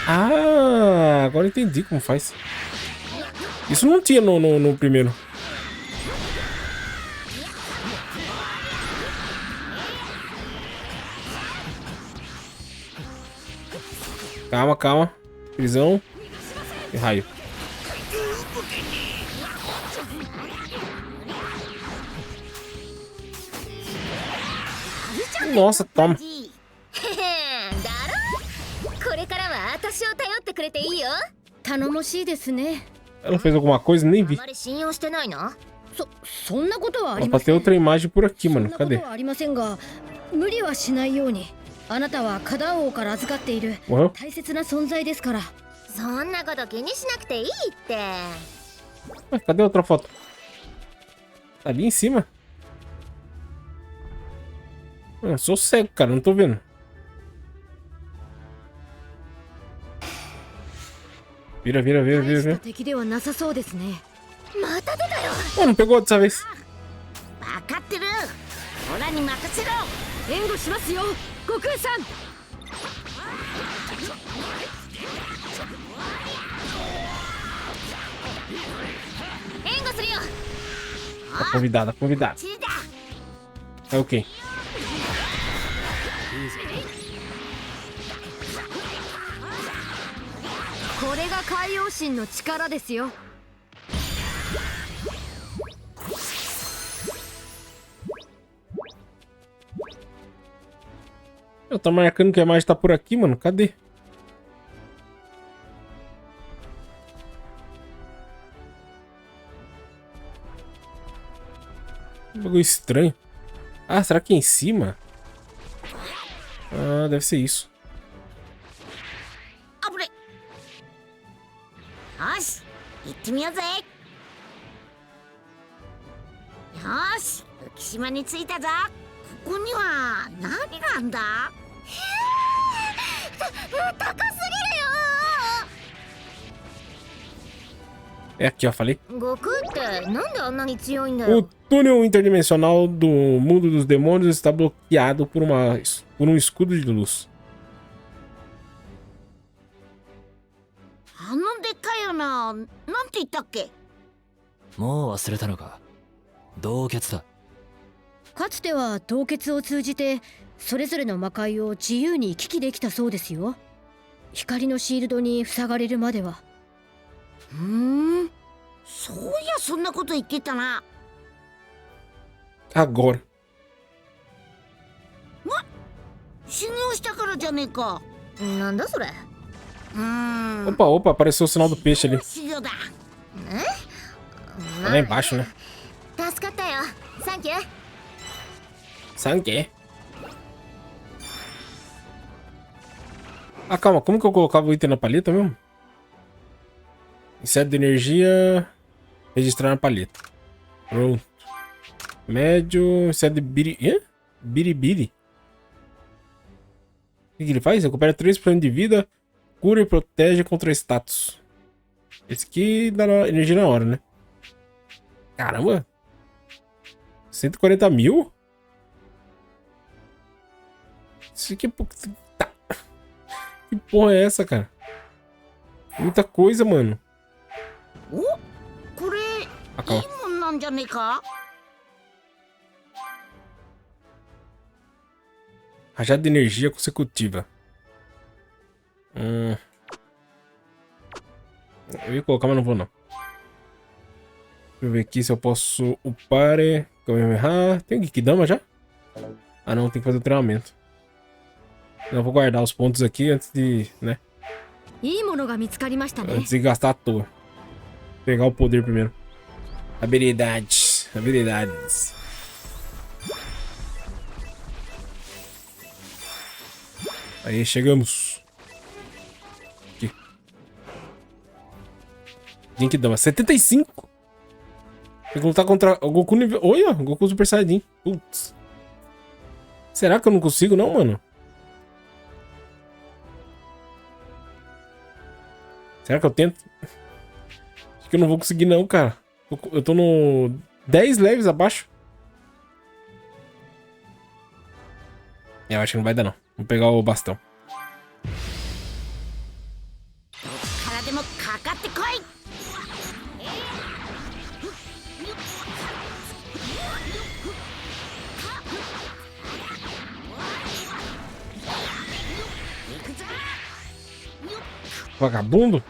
Ah, agora eu entendi como faz. Isso não tinha no primeiro. Calma, calma. Prisão. E raio. Nossa, toma. だろ？これからは私を頼ってくれていいよ。頼もしいですね。 Ela fez alguma coisa? Nem vi. あまり信用してないの？そんなことはあり Ó, ま pra せ ter ん。 outra imagem por aqui, そん mano. なこと Cadê? はありませんが、無理はしないように。あなたは花壇王から預かっている Uhum. 大切な存在ですから。そんなこと気にしなくていいって。 Ué, cadê a outra foto? Tá ali em cima? Eu sou cego, cara. Não tô vendo. Vira, vira, vira, vira, 大した vira. 敵ではなさそうですね。また出たよ。 Oh, não pegou dessa vez. 分かってる。オラに任せろ。援護しますよ、悟空さん。援護するよ。 Tá convidada, convidada. É ok. これが海洋神の力ですよ。 Eu tô marcando que a imagem tá por aqui, mano. Cadê? Um bagulho estranho. Ah, será que é em cima? Ah, deve ser isso. あぶれ。よし、行ってみようぜ。よし、浮島に着いたぞ。ここには何があんだ？高すぎ É aqui, ó, falei. るよ。悟空ってなんであんなに強いんだ O よ。 túnel interdimensional do mundo dos demônios está bloqueado por um escudo de luz. あのでっかい穴、なんて言ったっけ？もう忘れたのか。洞穴だ。かつては洞穴を通じてそれぞれの魔界を自由に行き来できたそうですよ。光のシールドに塞がれるまでは。そういやそんなこと言ってたな。 Agora. 修行したからじゃねえか。なんだそれ。 Opa, opa, apareceu o sinal do peixe ali. 修行だ。 Lá embaixo, né? 助かったよ。サンキュー。 Sangue. Ah, calma, como que eu colocava o item na palheta mesmo? Inseto de energia. Registrar na palheta. Pronto. Médio. Inseto de biribiri. O que ele faz? Recupera 3% de vida. Cura e protege contra status. Esse aqui dá energia na hora, né? Caramba. 140 mil? Isso aqui é pouco... Tá. Que porra é essa, cara? Muita coisa, mano. Acaba. Rajada de energia consecutiva. Eu ia colocar, mas não vou não. Deixa eu ver aqui se eu posso upar. Tem o Genkidama já? Ah não, tem que fazer o treinamento. Eu vou guardar os pontos aqui antes de, né? Antes de gastar à toa. Pegar o poder primeiro. Habilidades. Habilidades. Aí, chegamos. Aqui. Genkidama. 75. Tem que lutar contra o Goku nível... Olha, o Goku Super Saiyajin. Putz. Será que eu não consigo não, mano? Será que eu tento? Acho que eu não vou conseguir não, cara. Eu tô no 10 levels abaixo. Eu acho que não vai dar não. Vou pegar o bastão. Vagabundo?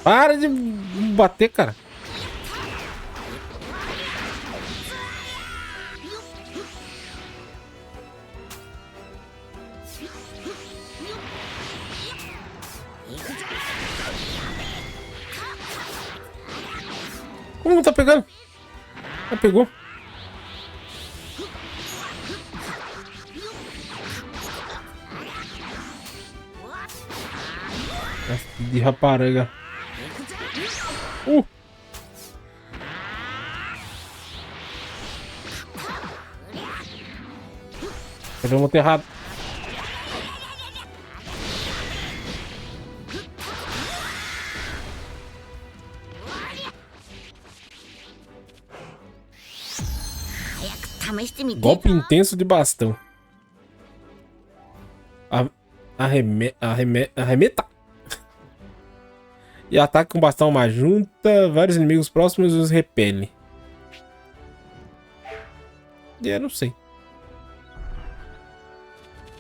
Para de bater, cara. Como não tá pegando? Ah, pegou. De rapariga. Eu vou ter errado. Golpe intenso de bastão. Arremeta. E ataque com bastão uma junta. Vários inimigos próximos os repele. Eu não sei.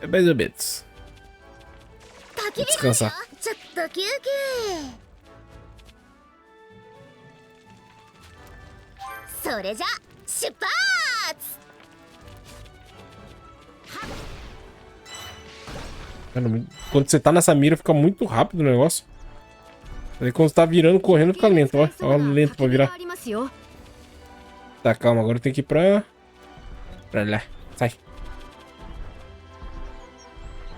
É mais ou menos. Vou descansar. Quando você tá nessa mira fica muito rápido o negócio. Aí quando você tá virando, correndo, fica lento. Ó, lento pra virar. Tá, calma, agora tem que ir pra lá.